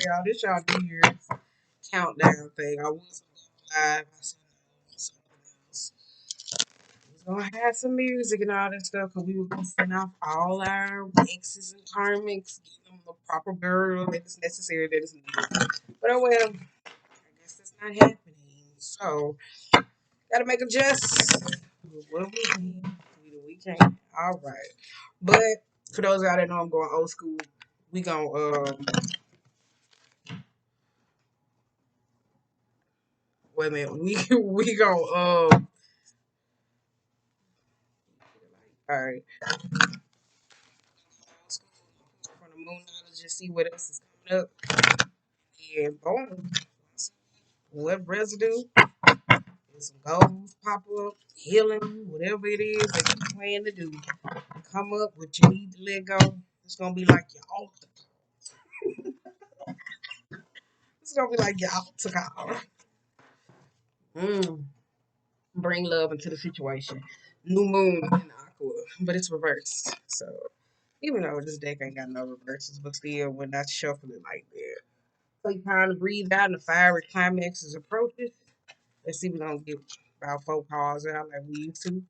y'all, this y'all New Year's countdown thing. I was live. I said no, something else. We was gonna have some music and all that stuff because we were gonna send off all our exes and karmics, get them the proper burial that is necessary, that is needed. But oh well, I guess that's not happening. So gotta make adjustments. What we can, we can't. All right. But for those out that know I'm going old school, we gonna wait a minute. We gonna all right. From the moon knowledge, just see what else is coming up. And boom. What residue and some goals pop up, healing, whatever it is that you plan to do. Come up what you need to let go. It's gonna be like your altar. It's gonna be like your altar call. Mm. Bring love into the situation. New moon in aqua, but it's reversed. So even though this deck ain't got no reverses, but still, when I shuffle it like that, take time to breathe out, and the fiery climax is approaching. Let's see, we're gonna get about 4 calls out like we used to.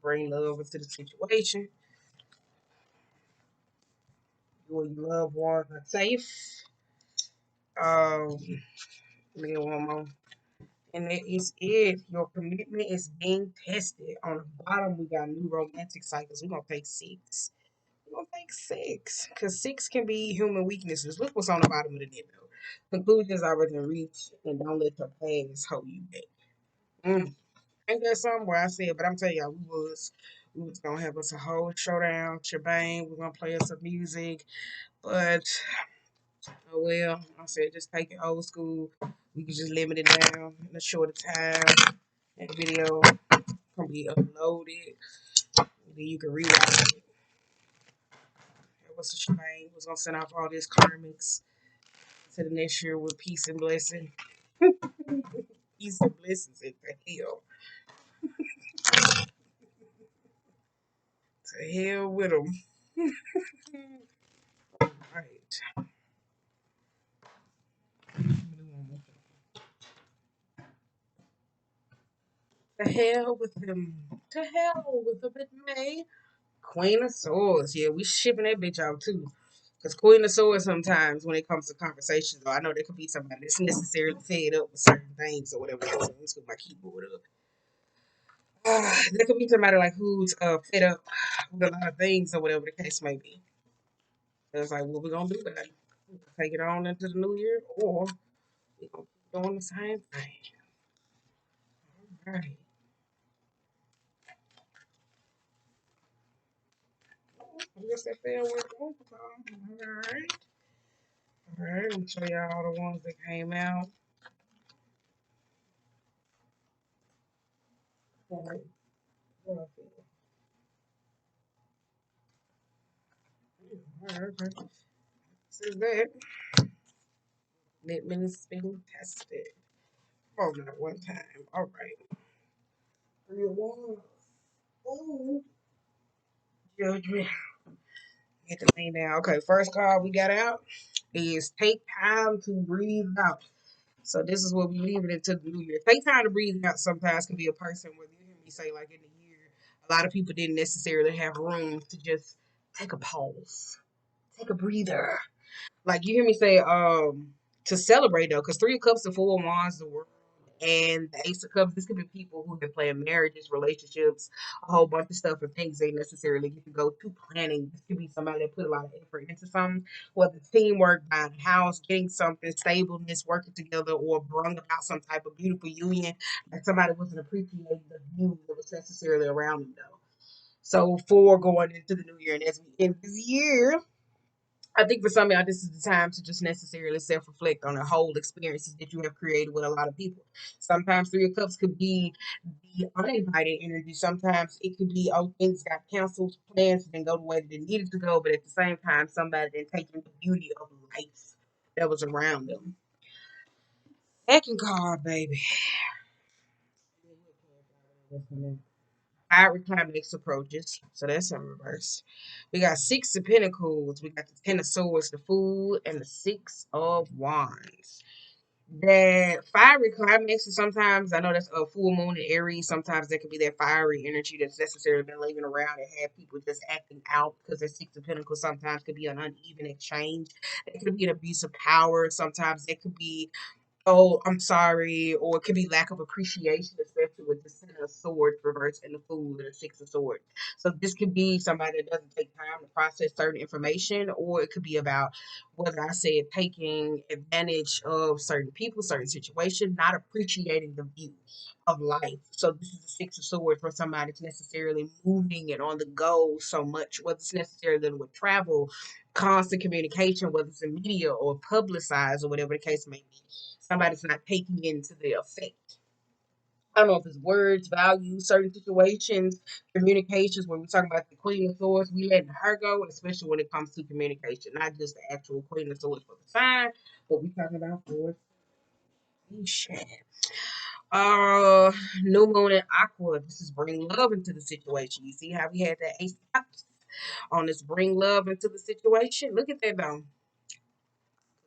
Bring love into the situation. You and your loved ones are safe. Um, let me get one more. And that is it. Your commitment is being tested. On the bottom, we got new romantic cycles. We're gonna take 6. We're gonna take 6. Because 6 can be human weaknesses. Look what's on the bottom of the net though. Conclusions are within reach and don't let your past hold you back. Mm. Ain't that something where I said, but I'm telling y'all, we was gonna have us a whole showdown, shebang. We're gonna play us some music, but oh well. I said just take it old school. We can just limit it down in a shorter time. And the video can be uploaded. And then you can rewatch it. It was a shebang. We was gonna send off all these karmics to the next year with peace and blessing. Peace and blessings into hell. To hell with them. Right. To hell with him. To hell with him, it may. Queen of Swords. Yeah, we shipping that bitch out too. Because Queen of Swords sometimes when it comes to conversations, though, I know there could be somebody that's necessarily fed up with certain things or whatever. So let's get my keyboard up. There could be somebody like who's fed up with a lot of things or whatever the case may be. So it's like, what we gonna do with it? Take it on into the new year, or we gonna keep doing the same thing. All right. I guess that fair went over. All right. All right. I'm gonna show y'all all the ones that came out. All right. All right. Okay. This is that. Commitment is being tested. Oh, not one time. All right. 3 of Wands. Oh, judgment. Get the thing down. Okay, first card we got out is take time to breathe out. So this is what we leave it into the new year. Take time to breathe out sometimes can be a person where you hear me say like in the year, a lot of people didn't necessarily have room to just take a pause, take a breather. Like you hear me say, to celebrate though, because 3 of Cups and 4 of Wands, the world, and the Ace of Cups. This could be people who've been playing marriages, relationships, a whole bunch of stuff, and things they necessarily get to go to planning. This could be somebody that put a lot of effort into something, whether it's teamwork, buying a house, getting something, stableness, working together, or bring about some type of beautiful union. Like somebody wasn't appreciating the view that was necessarily around them though. So for going into the new year, and as we end this year, I think for some of y'all, this is the time to just necessarily self reflect on the whole experiences that you have created with a lot of people. Sometimes 3 of Cups could be the uninvited energy. Sometimes it could be, oh, things got canceled, plans didn't go the way that they needed to go, but at the same time, somebody didn't take in the beauty of life that was around them. Second card, baby. Fiery climax approaches. So that's in reverse. We got Six of Pentacles. We got the Ten of Swords, the Fool, and the Six of Wands. That fiery climax is sometimes, I know that's a full moon in Aries. Sometimes there could be that fiery energy that's necessarily been lingering around and have people just acting out because the Six of Pentacles sometimes could be an uneven exchange. It could be an abuse of power. Sometimes it could be, oh, I'm sorry, or it could be lack of appreciation, especially with the Ten of Swords reverse and the Fool and the Six of Swords. So this could be somebody that doesn't take time to process certain information, or it could be about whether I said taking advantage of certain people, certain situations, not appreciating the view of life. So this is the Six of Swords for somebody that's necessarily moving and on the go so much, whether it's necessarily dealing with travel, constant communication, whether it's in media or publicized or whatever the case may be. Somebody's not taking into the effect. I don't know if it's words, values, certain situations, communications. When we're talking about the Queen of Swords, we letting her go, especially when it comes to communication, not just the actual Queen of Swords for the sign, but we're talking about for shit. Uh, New Moon and Aqua. This is bring love into the situation. You see how we had that Ace of Cups on this bring love into the situation. Look at that though.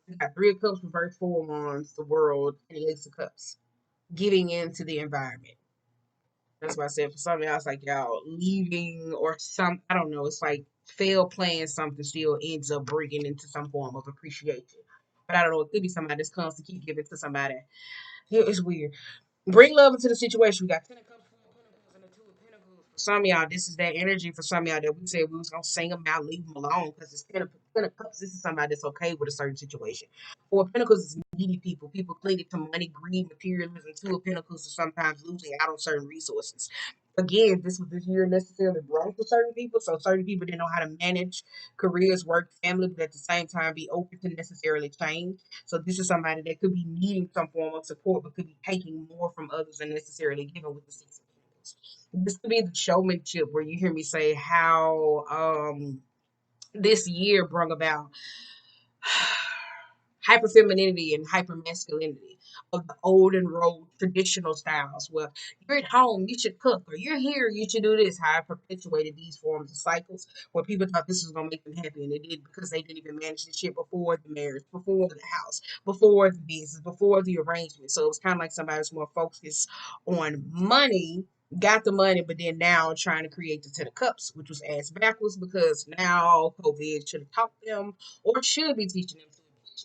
We got Three of Cups, reverse, Four of Wands, the world, and the Ace of Cups. Giving into the environment. That's why I said for some of y'all, it's like y'all leaving or some, I don't know, it's like fail playing something still ends up bringing into some form of appreciation. But I don't know, it could be somebody that's comes to keep giving to somebody. It's weird. Bring love into the situation. We got Ten of Cups, Four of Pentacles, and the Two of Pentacles. For some of y'all, this is that energy for some of y'all that we said we was gonna sing them out, leave them alone, because it's Ten of Cups. This is somebody that's okay with a certain situation. Four of Pentacles is needy people. People clinging to money, greed, materialism. Two of Pentacles is sometimes losing out on certain resources. Again, this was this year necessarily wrong for certain people, so certain people didn't know how to manage careers, work, family, but at the same time be open to necessarily change. So this is somebody that could be needing some form of support, but could be taking more from others than necessarily giving with the Six of Pentacles. This could be the showmanship where you hear me say how this year brought about hyper femininity and hyper masculinity of the old and road traditional styles. Well, you're at home, you should cook, or you're here, you should do this. How I perpetuated these forms of cycles where people thought this was gonna make them happy, and they did because they didn't even manage the shit before the marriage, before the house, before the business, before the arrangement. So it was kind of like somebody was more focused on money, got the money, but then now trying to create the Ten of Cups, which was ass backwards because now COVID should have taught them or should be teaching them to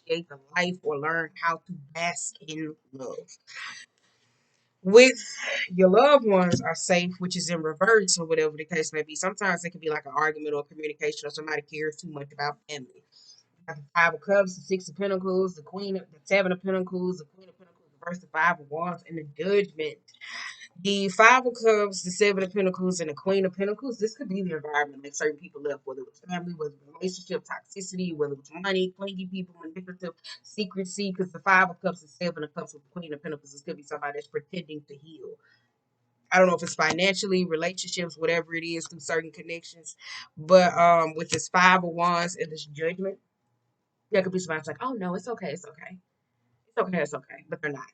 appreciate the life or learn how to bask in love. With your loved ones are safe, which is in reverse or whatever the case may be. Sometimes it can be like an argument or communication or somebody cares too much about family. Like the Five of Cups, the Six of Pentacles, the Seven of Pentacles, the Queen of Pentacles, the Verse, the Five of Wands, and the Judgment. The Five of Cups, the Seven of Pentacles, and the Queen of Pentacles, this could be the environment that certain people left, whether it was family, whether it was relationship, toxicity, whether it was money, clingy people, manipulative, secrecy, because the Five of Cups and Seven of Cups with the Queen of Pentacles, this could be somebody that's pretending to heal. I don't know if it's financially, relationships, whatever it is, through certain connections. But with this Five of Wands and this Judgment, there could be somebody that's like, oh no, it's okay, it's okay. It's okay, it's okay. But they're not.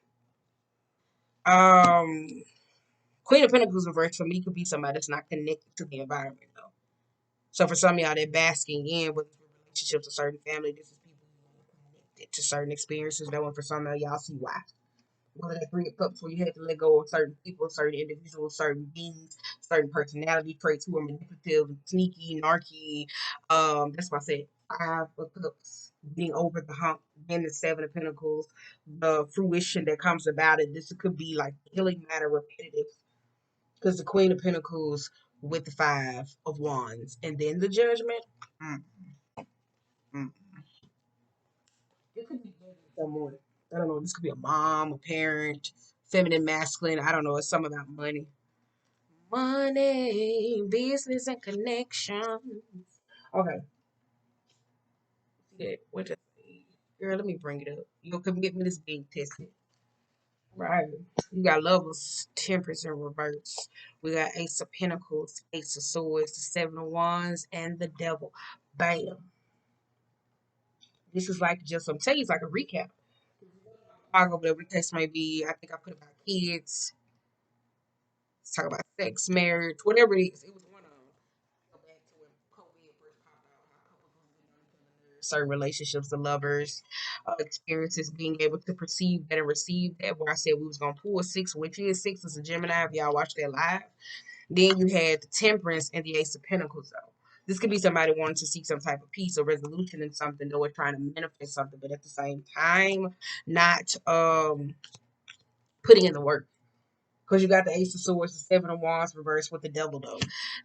Queen of Pentacles reverse for me could be somebody that's not connected to the environment though. So for some of y'all that basking in with relationships, a certain family, this is people who are connected to certain experiences. That one for some of y'all see why. One of that Three of Cups where you had to let go of certain people, certain individuals, certain beings, certain personality traits who are manipulative, sneaky, narky. That's why I said Five of Cups, being over the hump, then the Seven of Pentacles, the fruition that comes about it. This could be like healing matter, repetitive, because the Queen of Pentacles with the Five of Wands, and then the Judgment. Mm, mm. It could be someone. I don't know. This could be a mom, a parent, feminine, masculine. I don't know. It's something about money. Money, business, and connections. Okay. Yeah, what the girl? Let me bring it up. Your commitment is being tested. Right. You got lovers, temperance in reverse. We got Ace of Pentacles, Ace of Swords, the Seven of Wands, and the Devil. Bam. This is like just, I'm telling you, it's like a recap. I'll go whatever the case may be. I think I put about kids, talk about sex, marriage, whatever it is. It was one of them. Go back to when COVID first popped out, how couples was getting on each other, certain relationships, the lovers, experiences, being able to perceive that and receive that. Where I said we was gonna pull six, which is six is a Gemini. If y'all watch that live, then you had the Temperance and the Ace of Pentacles, though. This could be somebody wanting to seek some type of peace or resolution in something, though, or trying to manifest something, but at the same time, not putting in the work. Because you got the Ace of Swords, the Seven of Wands reversed with the Devil, though.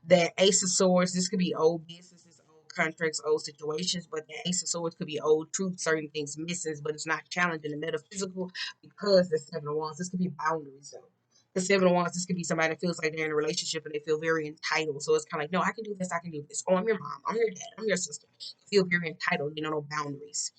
That Ace of Swords, this could be old businesses, old contracts, old situations, but the Ace of Swords could be old truth, certain things missing, but it's not challenging the metaphysical because the Seven of Wands. This could be boundaries, though. The Seven of Wands, this could be somebody that feels like they're in a relationship and they feel very entitled. So it's kind of like, no, I can do this, I can do this. Oh, I'm your mom, I'm your dad, I'm your sister. You feel very entitled, you know, no boundaries.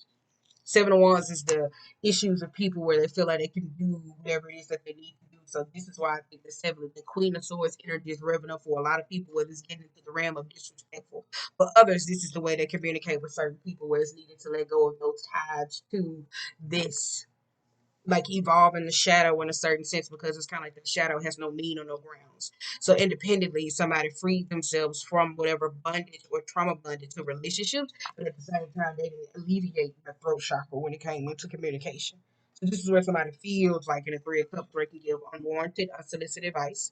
Seven of Wands is the issues of people where they feel like they can do whatever it is that they need to do. So this is why I think the Queen of Swords energy is revving up for a lot of people where it's getting into the realm of disrespectful. For others, this is the way they communicate with certain people where it's needed to let go of those ties to this, like evolve in the shadow in a certain sense, because it's kind of like the shadow has no mean or no grounds. So independently, somebody freed themselves from whatever bondage or trauma bondage to relationships, but at the same time, they didn't alleviate the throat chakra when it came into communication. So this is where somebody feels like in a Three of Cups where they can give unwarranted, unsolicited advice.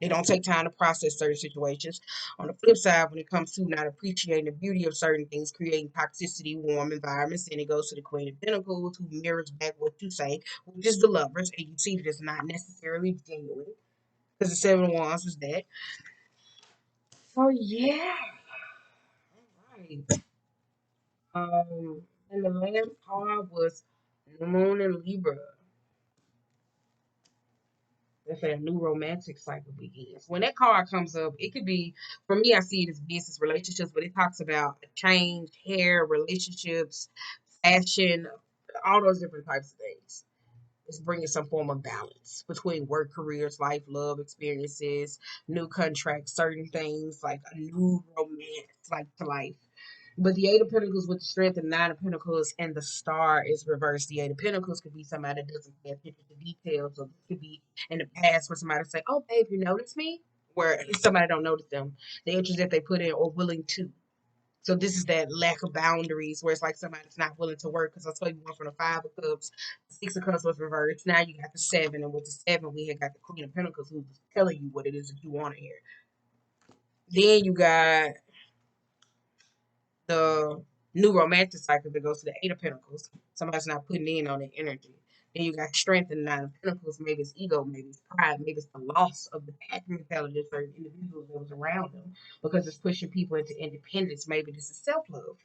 They don't take time to process certain situations. On the flip side, when it comes to not appreciating the beauty of certain things, creating toxicity, warm environments, then it goes to the Queen of Pentacles, who mirrors back what you say, which is the lovers, and you see that it's not necessarily genuine, because the Seven of Wands is that. So yeah, right. And the last card was Moon and Libra. They say a new romantic cycle begins. When that card comes up, it could be, for me, I see it as business relationships, but it talks about change, hair, relationships, fashion, all those different types of things. It's bringing some form of balance between work, careers, life, love, experiences, new contracts, certain things like a new romance, like to life. But the Eight of Pentacles with the Strength and Nine of Pentacles and the Star is reversed. The Eight of Pentacles could be somebody that doesn't pay attention to details, or it could be in the past where somebody say, "Oh, babe, you notice me?" Where somebody don't notice them. The interest that they put in or willing to. So this is that lack of boundaries where it's like somebody's not willing to work. Because I told you one from the Five of Cups, the Six of Cups was reversed. Now you got the Seven, and with the Seven, we had got the Queen of Pentacles who's telling you what it is that you want to hear. Then you got the new romantic cycle that goes to the Eight of Pentacles. Somebody's not putting in on the energy. Then you got strength in the Nine of Pentacles. Maybe it's ego, maybe it's pride, maybe it's the loss of the pack mentality of certain individuals that was around them because it's pushing people into independence. Maybe this is self love,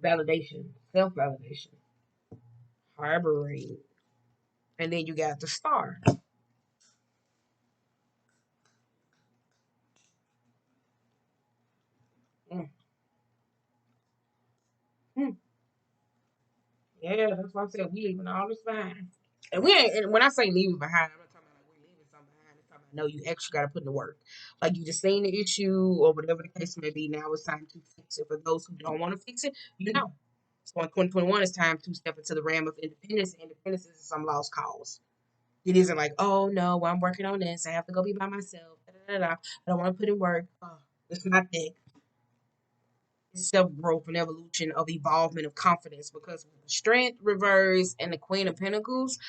validation, self validation, harboring. And then you got the star. Mm, mm. Yeah, that's why I said we leaving all this behind. And we ain't, and when I say leaving behind, I'm not talking about like we're leaving something behind. I'm talking about no, you actually got to put in the work. Like you just seen the issue or whatever the case may be. Now it's time to fix it. For those who don't want to fix it, you know. So in 2021, it's time to step into the realm of independence. Independence is some lost cause. It isn't like, oh no, well, I'm working on this. I have to go be by myself. Da, da, da, da. I don't want to put in work. Oh, it's not that. It's self growth and evolution of evolvement of confidence because with the strength reverse and the Queen of Pentacles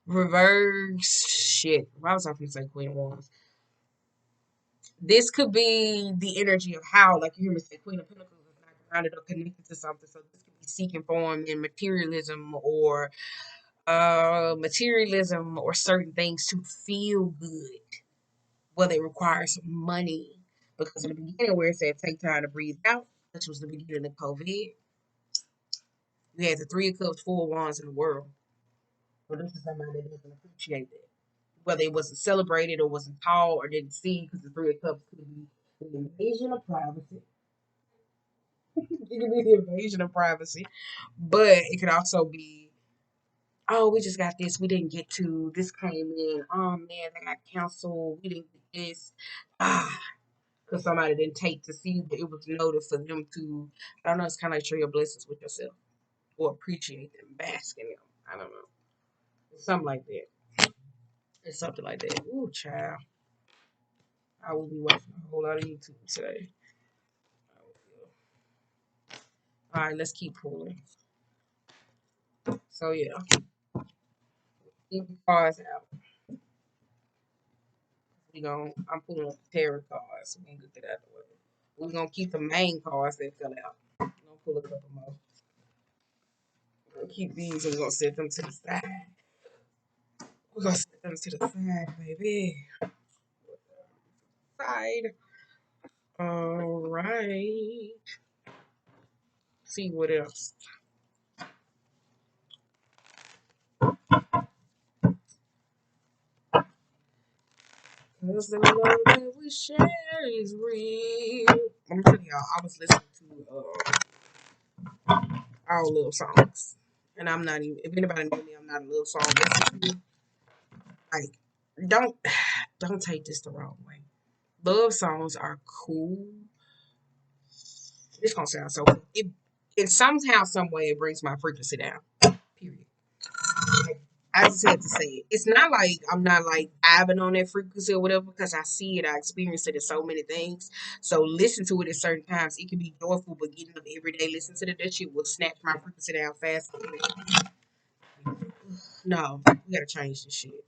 reverse shit. I was talking to say Queen of Wands. This could be the energy of how, like you hear me say, Queen of Pentacles is not grounded or connected to something. So this could be seeking form in materialism or certain things to feel good. Well, they require some money. Because in the beginning where it said take time to breathe out, which was the beginning of COVID, you had the Three of Cups, Four of Wands in the world. But this is somebody that doesn't appreciate that. Whether it wasn't celebrated or wasn't taught or didn't see, because the Three of Cups could be the invasion of privacy. It could be the invasion of privacy, but it could also be, oh, we just got this, we didn't get to, this came in, oh man, they got canceled, we didn't get this, because somebody didn't take to see that it was noticed for them to, I don't know, it's kind of like share your blessings with yourself or appreciate them, bask in them. I don't know. Something like that. It's something like that. Ooh, child. I will be watching a whole lot of YouTube today. All right, let's keep pulling. So yeah, keep the cards out. I'm pulling up the tarot cards. So we can get that out of the way. We're gonna keep the main cards that fell out. We're gonna pull a couple more. We're gonna keep these and we're gonna set them to the side. We're gonna set them to the side, baby. Side. All right. See what else. Cause the love that we share is real. I'm telling y'all, I was listening to our little songs. And I'm not even, if anybody know me, I'm not a little song listener. Like, don't don't take this the wrong way. Love songs are cool. This gonna sound so cool. It somehow, some way, it brings my frequency down. Period. Like, I just had to say it. It's not like I'm not like vibing on that frequency or whatever because I see it, I experience it in so many things. So listen to it at certain times. It can be joyful, but getting up every day, listen to that shit will snatch my frequency down fast. No, we gotta change this shit.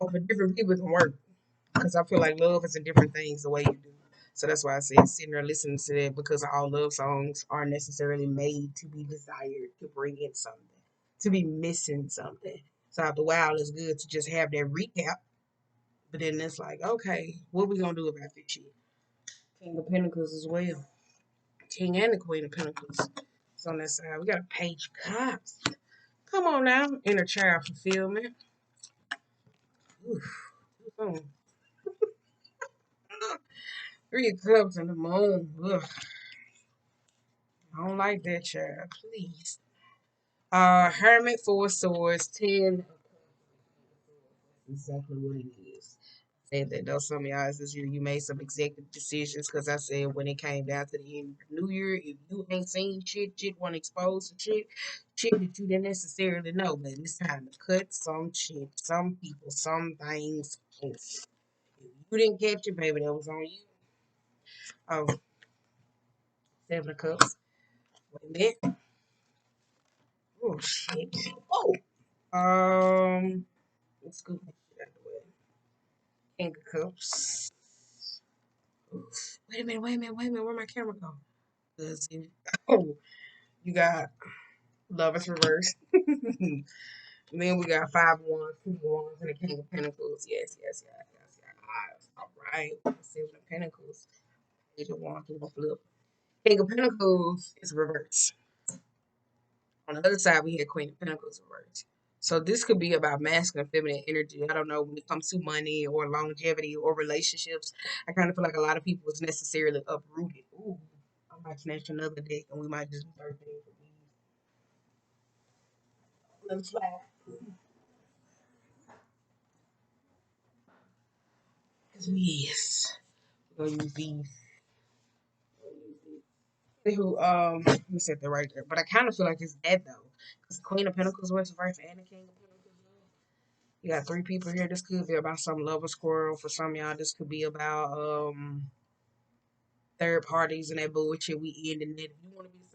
But for different people, it can work. Because I feel like love is in different things the way you do. So that's why I said sitting there listening to that because all love songs aren't necessarily made to be desired to bring in something, to be missing something. So after a while, it's good to just have that recap. But then it's like, okay, what we gonna do about this shit? King of Pentacles as well. King and the Queen of Pentacles. So on that side, we got a Page of Cups. Come on now, inner child fulfillment. Oof. Oh, Three of Cups and the Moon. Ugh. I don't like that, child. Please. Hermit, Four Swords, 10. Exactly what it is. Said that though some of y'all this year you made some executive decisions because I said when it came down to the end of the new year, if you ain't seen shit, want to expose some shit that you didn't necessarily know, but it's time to cut some shit, some people, some things off. If you didn't catch it, baby, that was on you. Oh, Seven of Cups. Wait a minute. Oh shit. Oh. Let's go that shit out the way. King of Cups. Wait a minute. Where my camera go? Cause oh, you got Lovers Reverse. Then we got Five of Wands, Two of Wands, and the King of Pentacles. Yes. All right. Seven of Pentacles. Page of Wands, through the flip. King of Pentacles is reverse. On the other side, we had Queen of Pentacles reverse. So this could be about masculine, feminine energy. I don't know when it comes to money or longevity or relationships. I kind of feel like a lot of people is necessarily uprooted. Ooh, I might snatch another deck and we might just do 13 for these. Let's slide. Yes. We're gonna use these. Who let me set that right there. But I kind of feel like it's dead though. Because the Queen of Pentacles was reverse and the King of Pentacles. You got three people here. This could be about some lover squirrel. For some of y'all, this could be about third parties and that bullshit we ending it. If you want to be a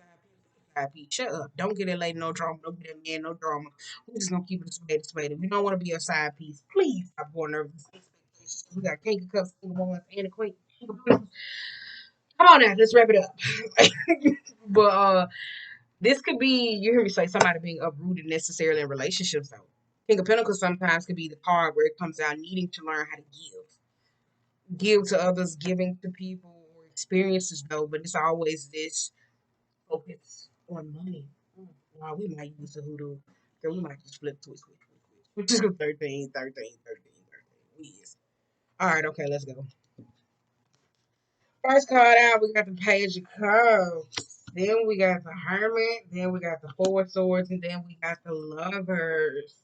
side piece, shut up. Don't get that lady no drama. Don't get that man no drama. We're just gonna keep it a spade. If you don't want to be a side piece, please stop going nervous expectations. We got King of Cups, King of Wands, and the Queen. Come on now, let's wrap it up. But this could be you hear me say somebody being uprooted necessarily in relationships though. King of Pentacles sometimes could be the card where it comes out needing to learn how to give to others, giving to people or experiences though, but it's always this focus on money. Wow, we might use the hoodoo. Girl, we might just flip twist. Which is 13. Yes. All right, okay, let's go. First card out, we got the Page of Cups. Then we got the Hermit. Then we got the Four of Swords. And then we got the Lovers.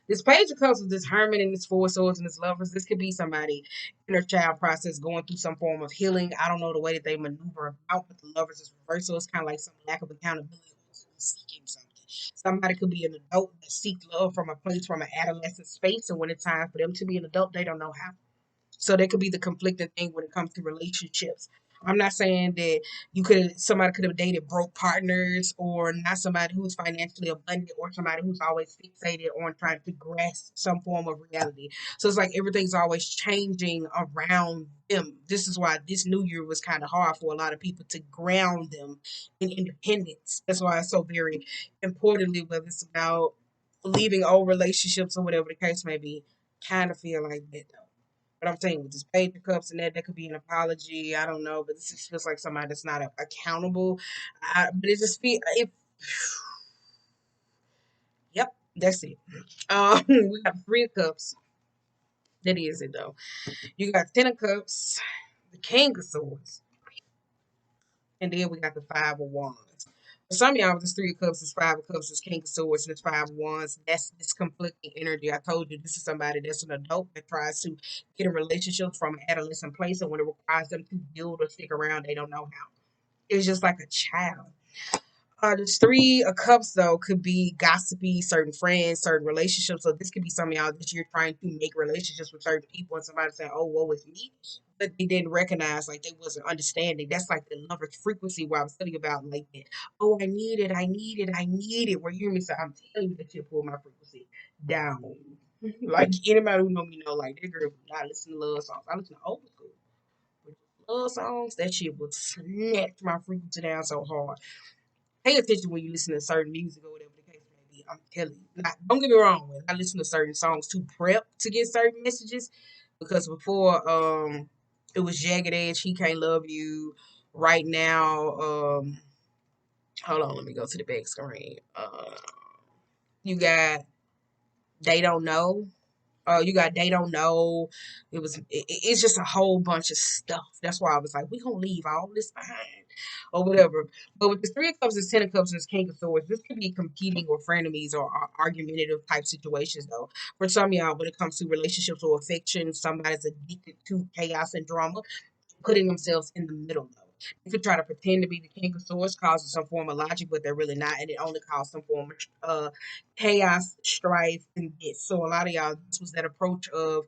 This Page of Cups with this Hermit and this Four of Swords and this Lovers. This could be somebody inner child process going through some form of healing. I don't know the way that they maneuver about, but the Lovers is reversed. So it's kind of like some lack of accountability. seeking something. Somebody could be an adult that seek love from a place from an adolescent space, and when it's time for them to be an adult, they don't know how. So that could be the conflicting thing when it comes to relationships. I'm not saying that somebody could have dated broke partners or not somebody who's financially abundant or somebody who's always fixated on trying to grasp some form of reality. So it's like everything's always changing around them. This is why this new year was kind of hard for a lot of people to ground them in independence. That's why it's so very importantly, whether it's about leaving old relationships or whatever the case may be, kind of feel like that though. But I'm saying with this page of cups and that could be an apology. I don't know, but this just feels like somebody that's not accountable. But it just feel if yep, that's it. We got three of cups. That is it though. You got 10 of cups, the king of swords, and then we got the 5 of wands. For some of y'all, with this 3 of cups, this 5 of cups, this king of swords, and this 5 of wands. That's this conflicting energy. I told you this is somebody that's an adult that tries to get a relationship from an adolescent place, and when it requires them to build or stick around, they don't know how. It's just like a child. There's 3 of cups though could be gossipy, certain friends, certain relationships. So this could be some of y'all that you're trying to make relationships with certain people, and somebody saying, "Oh, woe with me," but they didn't recognize like they wasn't understanding. That's like the lover's frequency where I was telling you about like that. Oh, I need it, I need it, I need it. Where you hear me say, I'm telling you that you pull my frequency down. Like anybody who know me know, like that girl, I listen to love songs. I listen to old school. But love songs, that shit would snatch my frequency down so hard. Pay attention when you listen to certain music or whatever the case may be. I'm telling you. Not, don't get me wrong, when I listen to certain songs to prep to get certain messages. Because before it was Jagged Edge, He Can't Love You. Right now, hold on, let me go to the back screen. You got They Don't Know. You got They Don't Know. It's just a whole bunch of stuff. That's why I was like, we gonna leave all this behind or whatever. But with the 3 of cups, and 10 of cups, and this king of swords, this could be competing or frenemies or argumentative type situations though. For some of y'all, when it comes to relationships or affection, somebody's addicted to chaos and drama, putting themselves in the middle though. You could try to pretend to be the king of swords, causing some form of logic, but they're really not, and it only causes some form of chaos, strife, and this. So a lot of y'all, this was that approach of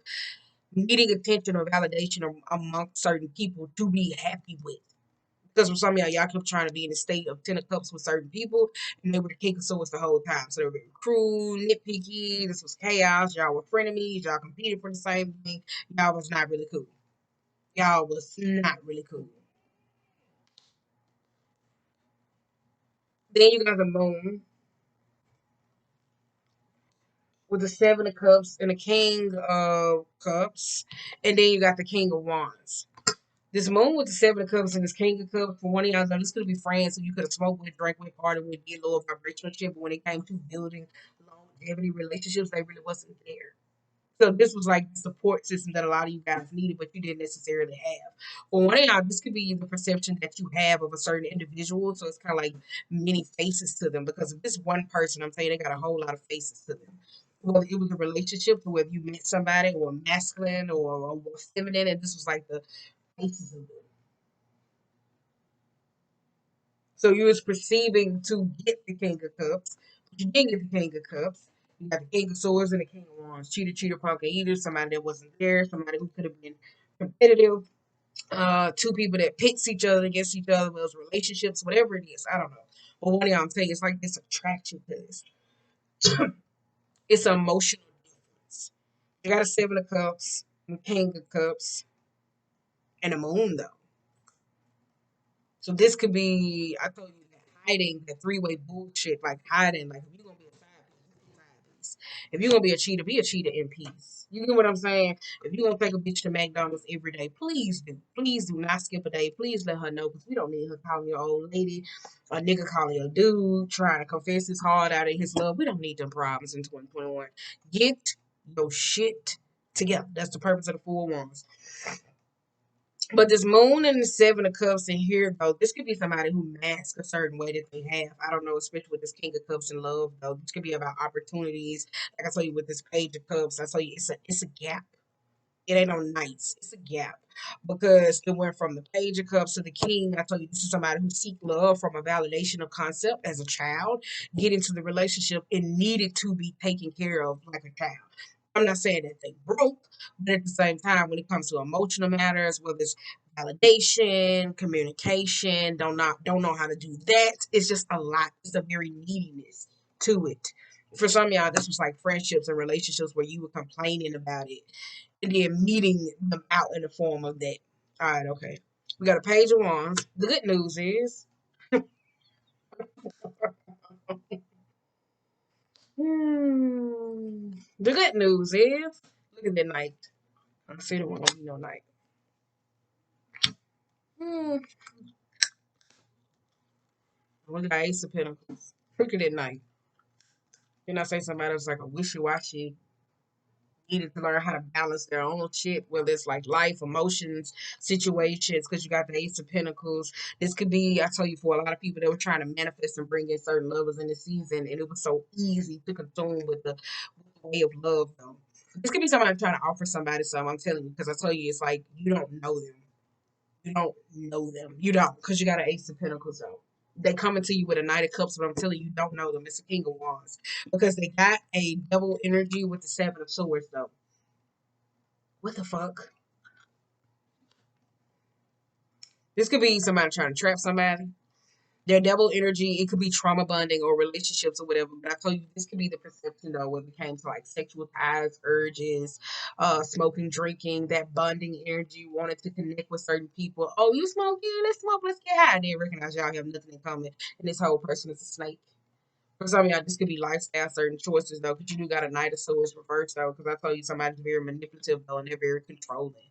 needing attention or validation amongst certain people to be happy with. Because for some of y'all, y'all kept trying to be in a state of 10 of cups with certain people, and they were the king of swords the whole time. So they were cruel, nitpicky. This was chaos. Y'all were frenemies. Y'all competed for the same thing. Y'all was not really cool. Y'all was not really cool. Then you got the moon with the 7 of cups and the king of cups, and then you got the king of wands. This moon with the 7 of cups and this king of cups, for one of y'all, this could be friends who you could have smoked with, drank with, party with, did low vibrational shit, but when it came to building longevity relationships, they really wasn't there. So this was like the support system that a lot of you guys needed, but you didn't necessarily have. For one of y'all, this could be the perception that you have of a certain individual. So it's kind of like many faces to them because if this one person, I'm saying they got a whole lot of faces to them. Whether it was a relationship, or whether you met somebody, or masculine, or feminine, and this was like the faces of them. So you was perceiving to get the King of Cups, but you didn't get the King of Cups. You got the King of Swords and the King of Wands. Cheater, cheater, punk, eater. Somebody that wasn't there. Somebody who could have been competitive. Two people that pits each other against each other. Whether it's relationships, whatever it is. I don't know. But one of y'all, I'm saying, it's like this attraction to this. It's an emotional difference. You got a 7 of Cups, and the King of Cups, and a Moon though. So this could be, I told you that hiding, that three-way bullshit, like hiding, like if you're gonna be a side piece, be a side piece. If you're gonna be a cheater in peace. You get what I'm saying? If you're gonna take a bitch to McDonald's every day, please do. Please do not skip a day. Please let her know because we don't need her calling your old lady, a nigga calling your dude, trying to confess his heart out of his love. We don't need them problems in 2021. Get your shit together. That's the purpose of the 4 wands. But this moon and the 7 of cups in here, though, this could be somebody who masks a certain way that they have. I don't know, especially with this king of cups and love, though. This could be about opportunities. Like I told you with this page of cups, I told you it's a gap. It ain't no nights. It's a gap because it went from the Page of Cups to the King. I told you this is somebody who seek love from a validation of concept as a child, get into the relationship and needed to be taken care of like a child. I'm not saying that they broke, but at the same time, when it comes to emotional matters, whether it's validation, communication, don't know how to do that. It's just a lot. It's a very neediness to it. For some of y'all, this was like friendships and relationships where you were complaining about it and then meeting them out in the form of that. All right, okay. We got a page of wands. The good news is, the good news is, look at the night. I see the one on no night. Hmm. Look at the Ace of Pentacles. Look at that night. Can I say somebody was like a wishy-washy, needed to learn how to balance their own shit, whether it's like life, emotions, situations, because you got the Ace of Pentacles. This could be, I tell you, for a lot of people that were trying to manifest and bring in certain lovers in the season, and it was so easy to consume with the way of love, though. This could be somebody trying to offer somebody something, I'm telling you, because I tell you, it's like you don't know them. You don't know them. You don't, because you got an Ace of Pentacles, though. They coming to you with a Knight of Cups, but I'm telling you, you don't know them. It's a King of Wands because they got a double energy with the Seven of Swords, though. What the fuck? This could be somebody trying to trap somebody. Their double energy, it could be trauma bonding or relationships or whatever. But I told you this could be the perception though when it came to like sexual ties, urges, smoking, drinking, that bonding energy, wanted to connect with certain people. Oh, you smoke? Yeah, let's smoke, let's get high. They recognize y'all have nothing in common. And this whole person is a snake. For some of y'all, this could be lifestyle, certain choices though, because you do got a Knight of Swords reverse though, because I told you somebody's very manipulative though, and they're very controlling.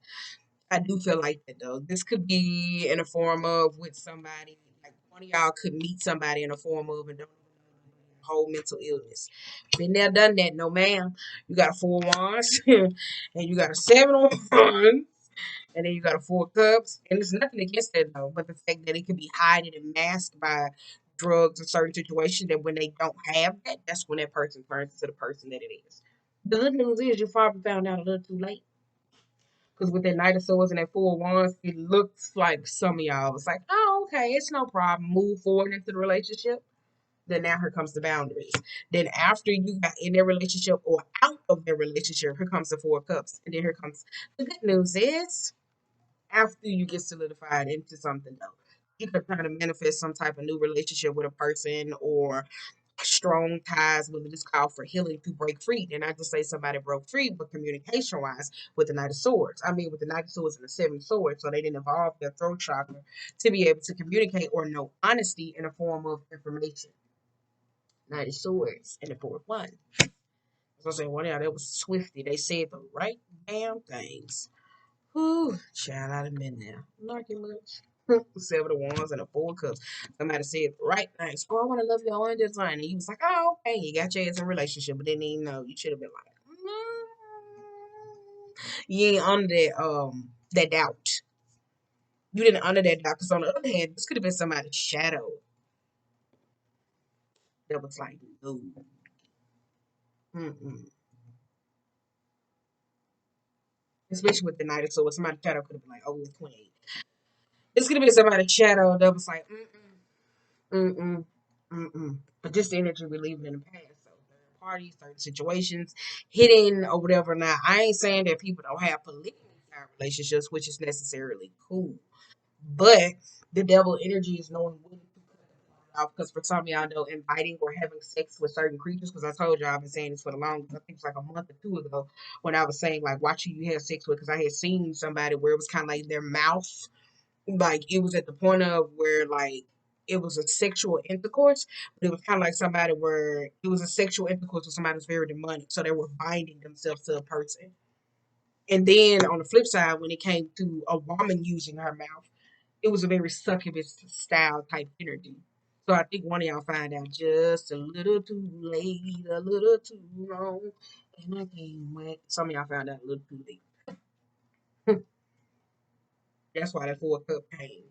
I do feel like that though. This could be in a form of with somebody, like one of y'all could meet somebody in a form of and don't even know whole mental illness. Been there, done that, no ma'am. You got a four wands and you got a seven of wands and then you got a four cups. And there's nothing against that though, but the fact that it could be hidden and masked by drugs or certain situations that when they don't have that, that's when that person turns into the person that it is. The good news is you probably found out a little too late. Because with that Knight of Swords and that Four of Wands, it looks like some of y'all was like, oh, okay, it's no problem. Move forward into the relationship. Then now here comes the boundaries. Then after you got in their relationship or out of their relationship, here comes the Four of Cups. And then here comes the good news is after you get solidified into something though. You could kind of manifest some type of new relationship with a person or strong ties with this call for healing to break free. And I just say somebody broke free, but communication wise with the Knight of Swords. I mean, with the Knight of Swords and the Seven of Swords, so they didn't evolve their throat chakra to be able to communicate or know honesty in a form of information. Knight of Swords and the fourth one. As I said, one of y'all that was swifty. They said the right damn things. Whew, child, I'd have been there. Narky much. Seven of Wands and a Four of Cups. Somebody said the right things. Oh, I want to love your own design. And he was like, oh, okay, you got your ass in a relationship, but didn't even know. You should have been like, you ain't under that doubt. You didn't under that doubt. Because on the other hand, this could have been somebody's shadow that was like, no. Mm-mm. Especially with the Knight of Swords, somebody's shadow could have been like, oh, it's 28. This could have been somebody's shadow that was like, mm-mm, mm-mm. But just the energy we leaving in the past. So certain parties, certain situations, hidden or whatever. Now, I ain't saying that people don't have polygamy style relationships, which is necessarily cool. But the devil energy is knowing when to cut it off. Because for some of y'all know, inviting or having sex with certain creatures, because I told y'all I've been saying this for the longest, I think it's like a month or two ago, when I was saying, like, watch who you have sex with, because I had seen somebody where it was kind of like their mouth like it was at the point of where like it was a sexual intercourse, but it was kind of like somebody where it was a sexual intercourse with somebody who's very demonic, so they were binding themselves to a person. And then on the flip side, when it came to a woman using her mouth, it was a very succubus style type energy. So I think one of y'all find out just a little too late, a little too long, and I can't wait. Some of y'all found out a little too late. That's why that four cup came.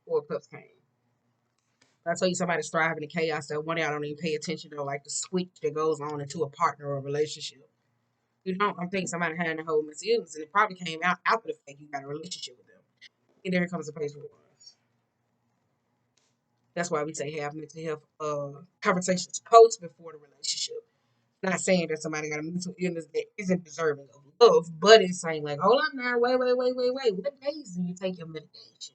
Four cups came. I tell you somebody's thriving in chaos that one day I don't even pay attention to like the switch that goes on into a partner or a relationship. You don't. I'm thinking somebody had a whole mental illness, and it probably came out after the fact you got a relationship with them. And there comes a place where that's why we say have mental health conversations post before the relationship. Not saying that somebody got a mental illness that isn't deserving of love, but it's saying like, hold up now, wait. What days do you take your medication?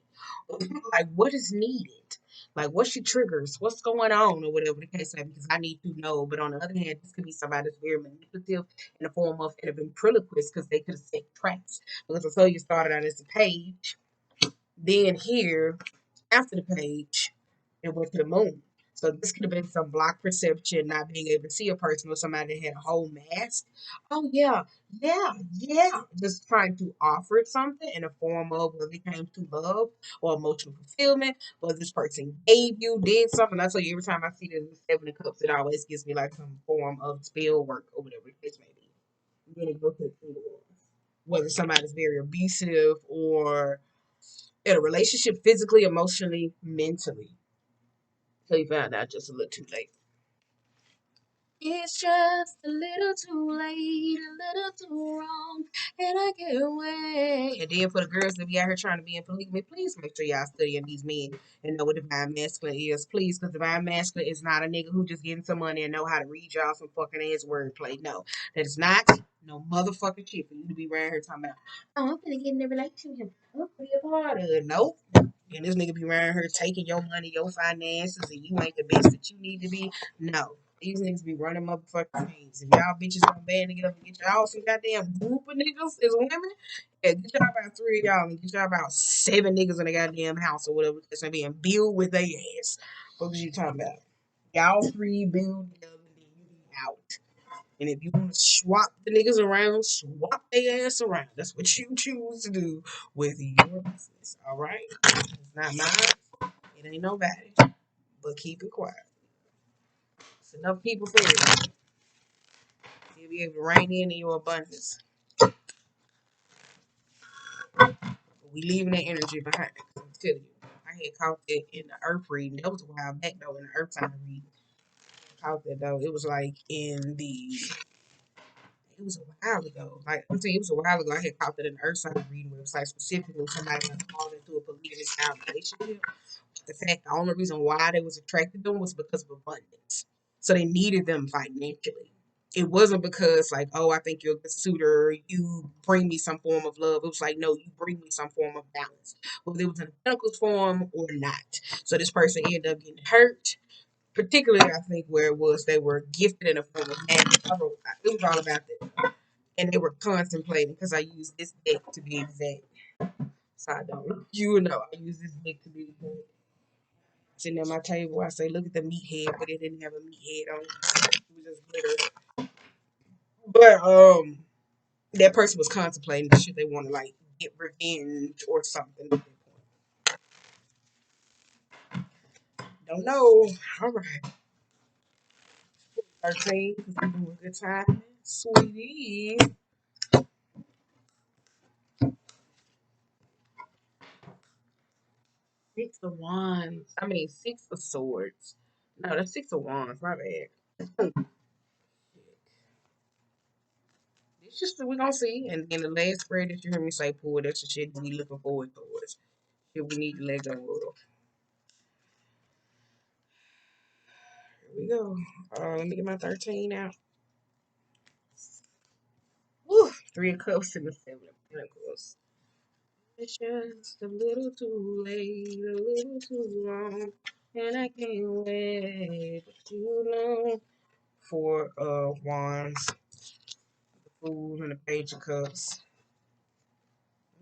Like, what is needed? Like, what's your triggers? What's going on, or whatever the case may be? Because I need to know. But on the other hand, this could be somebody that's very manipulative in the form of an ventriloquist because they could have set traps. Because I saw you started out as a page, then here after the page, it went to the moon. So this could have been some block perception, not being able to see a person or somebody that had a whole mask. Oh yeah. Just trying to offer something in a form of whether it came to love or emotional fulfillment, whether this person gave you, did something. I tell you, every time I see the Seven of Cups, it always gives me like some form of spell work or whatever the case may be. Then it goes to the King of Wands. Whether somebody's very abusive or in a relationship physically, emotionally, mentally. So you found out just a little too late. It's just a little too late, a little too wrong, and I can't wait. And then for the girls that be out here trying to be in polygamy, please make sure y'all studying these men and know what divine masculine is, please, because divine masculine is not a nigga who just getting some money and know how to read y'all some fucking ass wordplay. No, that is not no motherfucking shit for you to be around here talking about. Oh, I'm gonna get in a relationship. I'm gonna be a part of it. Nope. And this nigga be around here taking your money, your finances, and you ain't the best that you need to be. No. These niggas be running motherfucking things. If y'all bitches don't band together and get y'all some goddamn group of niggas as women, yeah, get y'all about three of y'all and get y'all about seven niggas in the goddamn house or whatever that's gonna be and build with their ass. What was you talking about? Y'all three build together and then you be out. And if you want to swap the niggas around, swap their ass around. That's what you choose to do with your business. All right? It's not mine. It ain't nobody. But keep it quiet. It's enough people for it. You'll be able to reign in your abundance. But we leaving that energy behind. I'm telling you. I had caught that in the earth reading. That was a while back though in the earth time reading. I caught that though. It was like in the it was a while ago. Like I'm saying, it was a while ago. I had caught that in the earth sign reading where it was like specifically somebody got called into a polygamy style relationship. The fact the only reason why they was attracted to them was because of abundance. So they needed them financially. It wasn't because like, oh, I think you're a good suitor, you bring me some form of love. It was like, no, you bring me some form of balance. Whether it was in a Pentacles form or not. So this person ended up getting hurt. Particularly I think where it was they were gifted in a form of magic. It was all about that. And they were contemplating because I used this deck to be exact. So I don't you know I use this deck to be exact. Sitting at my table, I say, look at the meathead, but it didn't have a meathead on it. It was just glitter. But that person was contemplating should they want to like get revenge or something at that point. Don't know. All right. 13, because we're doing a good time. Sweetie. Six of Wands. I mean, Six of Swords. No, that's Six of Wands. My bad. It's just we're gonna see. And then the last spread that you hear me say, pull, that's the shit we looking forward towards. Shit we need to let go of. Here we go. Let me get my 13 out. Woo! Three of Cups and the Seven of Pentacles. It's just a little too late, a little too long, and I can't wait too long. Four of Wands, the Fool, and the Page of Cups.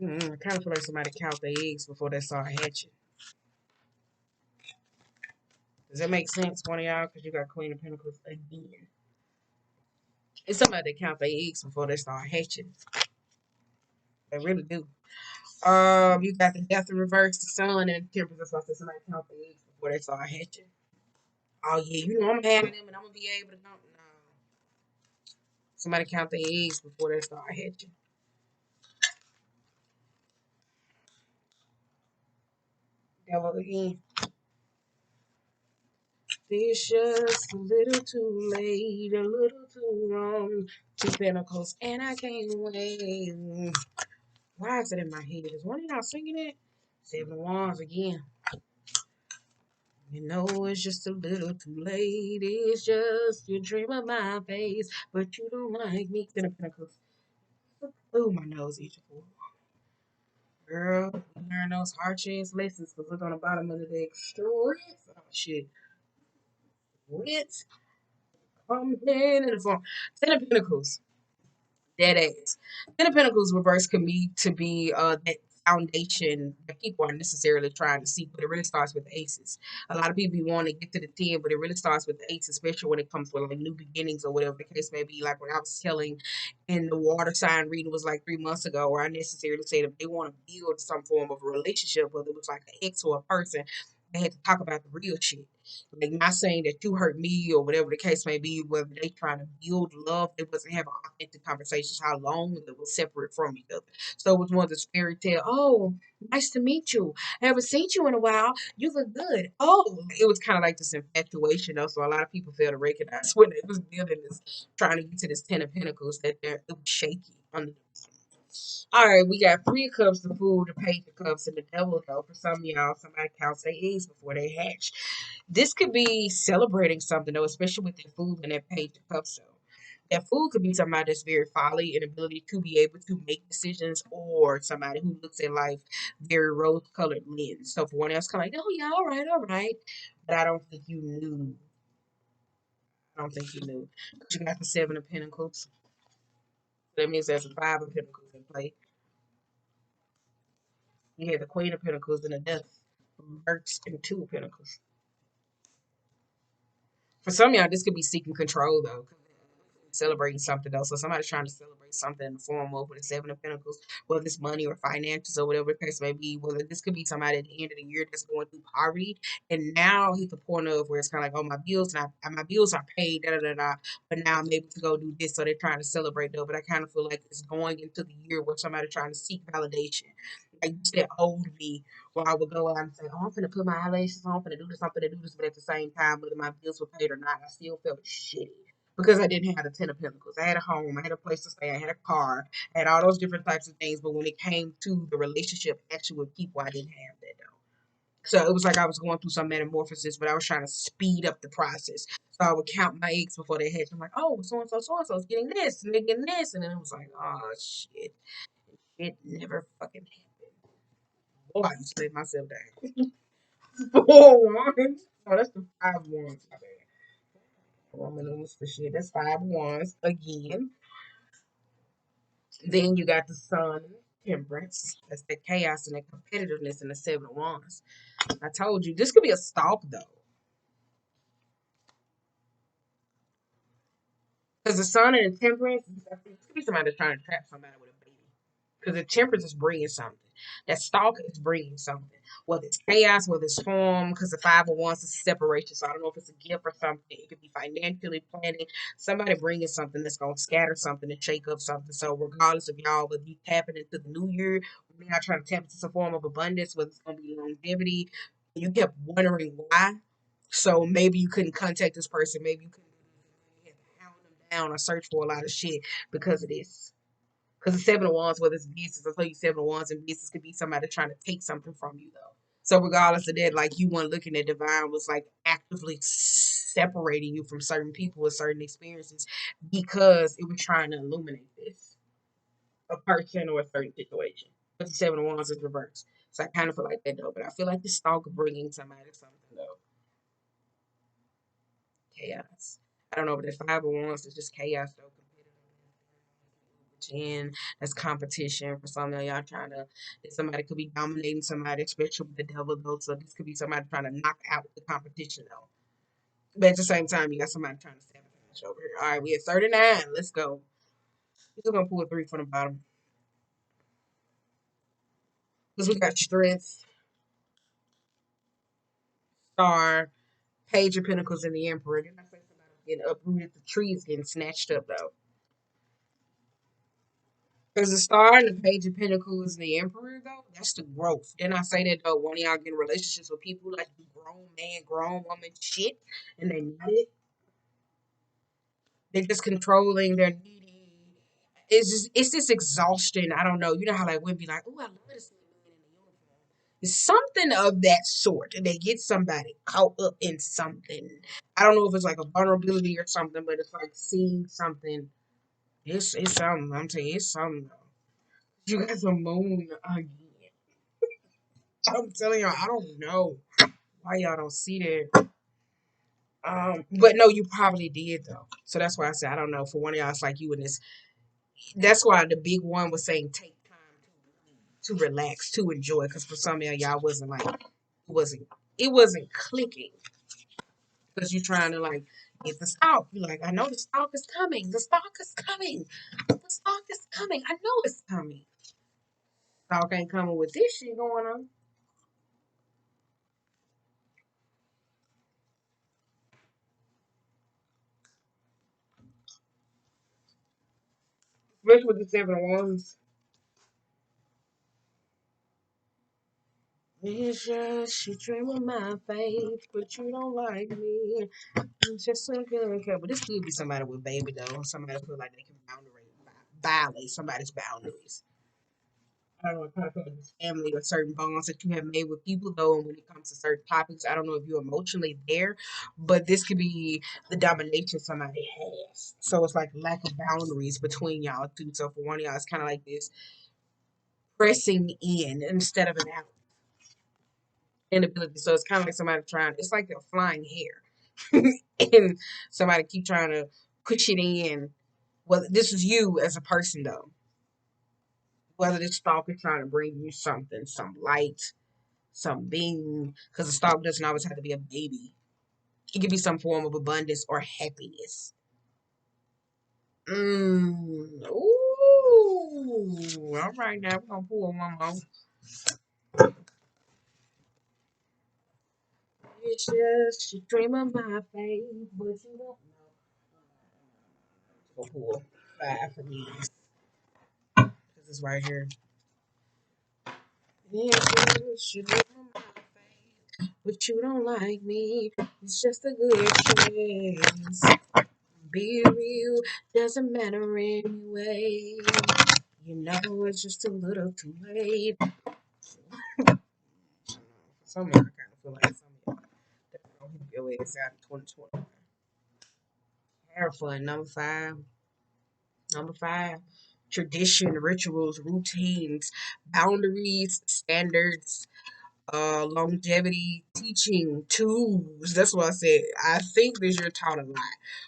I kind of feel like somebody count their eggs before they start hatching. Does that make sense, one of y'all? Because you got Queen of Pentacles again. It's somebody that count their eggs before they start hatching. They really do. You got the Death in reverse, the Sun, and the Temperance. That's why I said somebody count their eggs before they start hatching. Oh yeah, you know I'm having them, and I'm gonna be able to count. No, somebody count their eggs before they start hatching. Devil again. It's just a little too late, a little too wrong. Two pentacles, and I can't wait. Why is it in my head? Is one of y'all singing it? Seven of Wands again. You know it's just a little too late. It's just you dream of my face, but you don't like me. Ten of Pentacles. Oh, my nose itching for. Girl, you learn those hard chance lessons because look on the bottom of the deck. Strength. Oh, shit. Wit. Come in the form. Ten of Pentacles. Dead ass. Ten of Pentacles reverse can be to be that foundation that people aren't necessarily trying to seek, but it really starts with the aces. A lot of people want to get to the 10, but it really starts with the aces, especially when it comes with like new beginnings or whatever the case may be. Like when I was telling in the water sign reading was like 3 months ago, where I necessarily said if they want to build some form of a relationship, whether it was like an ex or a person, they had to talk about the real shit. Like not saying that you hurt me or whatever the case may be, whether they trying to build love, they wasn't having authentic conversations, how long they were separate from each other. So it was one of the fairy tale, oh, nice to meet you. I haven't seen you in a while. You look good. Oh, it was kind of like this infatuation though. So a lot of people fail to recognize when they was building this, trying to get to this Ten of Pentacles, that it was shaky under. All right, we got Three of Cups, the Fool, the Page of Cups, and the Devil. Though for some of y'all, somebody counts their eggs before they hatch. This could be celebrating something though, especially with that Fool and that Page of Cups. So that Fool could be somebody that's very folly and ability to be able to make decisions, or somebody who looks at life very rose-colored lens. So for one else, kind of like, oh yeah, all right, but I don't think you knew. I don't think you knew. But you got the Seven of Pentacles. That means there's a Five of Pentacles in play. You had the Queen of Pentacles and the Death reversed and Two of Pentacles. For some of y'all, this could be seeking control though. Celebrating something else. So somebody's trying to celebrate something in the form of with the Seven of Pentacles, whether it's money or finances or whatever the case may be. Whether this could be somebody at the end of the year that's going through poverty, and now hit the point of where it's kind of like, oh, my bills are paid, da da da da. But now I'm able to go do this, so they're trying to celebrate though. But I kind of feel like it's going into the year where somebody's trying to seek validation. Like you said, old me, where I would go out and say, oh, I'm gonna put my eyelashes on, I'm gonna do this, I'm gonna do this, but at the same time, whether my bills were paid or not, I still felt shitty because I didn't have the Ten of Pentacles. I had a home, I had a place to stay, I had a car, I had all those different types of things. But when it came to the relationship actually with people, I didn't have that though. So it was like I was going through some metamorphosis, but I was trying to speed up the process. So I would count my eggs before they hatch. I'm like, oh, so and so is getting this, and they're getting this, and then it was like, oh shit, it never fucking happened. Boy, I used to let myself down. 4 wands. Oh, that's the 5 wands. My bad. Roman for shit. That's 5 wands again. Then you got the sun, temperance. That's the chaos and the competitiveness in the 7 of wands. I told you this could be a stalk though, because the sun and the temperance. I think this could be somebody that's trying to trap somebody with a baby. Because the temperance is bringing something. That stalk is bringing something. Whether it's chaos, whether it's form, because the 5 of wands is separation. So I don't know if it's a gift or something. It could be financially planning. Somebody bringing something that's going to scatter something and shake up something. So regardless of y'all, whether you tapping into the new year, when y'all trying to tap into some form of abundance, whether it's going to be longevity, you kept wondering why. So maybe you couldn't contact this person. Maybe you couldn't hound them down or search for a lot of shit because of this. Because the 7 of wands, whether it's business, I tell you 7 of wands in business could be somebody trying to take something from you though. So regardless of that, like you weren't looking at divine was like actively separating you from certain people with certain experiences because it was trying to illuminate this, a person or a certain situation. But the 7 of wands is reversed. So I kind of feel like that though. But I feel like the stalk bringing somebody something though. Chaos. I don't know, but the 5 of wands is just chaos though. And that's competition for some of y'all trying to, somebody could be dominating somebody, especially with the devil though. So this could be somebody trying to knock out the competition though. But at the same time, you got somebody trying to sabotage over here. All right, we at 39. Let's go. We're just gonna pull a 3 from the bottom. Because we got strength, star, page of pentacles, and the emperor. Then I say somebody getting uprooted, the tree is getting snatched up though. Because the star and the page of pentacles and the emperor though, that's the growth. Then I say that though, one of y'all get in relationships with people like do grown man, grown woman shit, and they need it. They're just controlling. They're needy. It's just exhaustion. I don't know. You know how like women be like, "Oh, I love to see a man in a uniform." It's something of that sort, and they get somebody caught up in something. I don't know if it's like a vulnerability or something, but it's like seeing something. It's something. I'm telling you, it's something. You got the moon again. I'm telling y'all, I don't know why y'all don't see that. But no, you probably did though. So that's why I said I don't know. For one of y'all, it's like you and this. That's why the big one was saying take time to relax, to enjoy. Because for some of y'all, wasn't like wasn't it wasn't clicking because you're trying to like get the stalk. You're like, I know the stalk is coming. The stalk is coming. The stalk is coming. I know it's coming. Stalk ain't coming with this shit going on. Especially with the 7 of Wands. It's just you dream of my face, but you don't like me. It's just so good. But this could be somebody with baby though. Somebody feel like they can violate somebody's boundaries. I don't know, kind of feel like it's family or certain bonds that you have made with people though. And when it comes to certain topics, I don't know if you're emotionally there, but this could be the domination somebody has. So it's like lack of boundaries between y'all too. So for one of y'all, it's kind of like this pressing in instead of an out inability. So it's kind of like somebody trying. It's like they're flying hair, and somebody keep trying to push it in. Well, this is you as a person though. Whether this stalker trying to bring you something, some light, some being, because the stalk doesn't always have to be a baby. It could be some form of abundance or happiness. Ooh. All right, now we're gonna pull one more. It's just you dream of my face, but you don't know. We'll pull 5 for me. This is right here. It's just you dream of my face, but you don't like me. It's just a good chance. Be real, doesn't matter anyway. You know it's just a little too late. Some of y'all kind of feel like some of y'all that don't help your ass out in 2020. Careful. Number 5. Number 5. Tradition, rituals, routines, boundaries, standards, longevity, teaching, tools. That's what I said. I think this year taught a lot.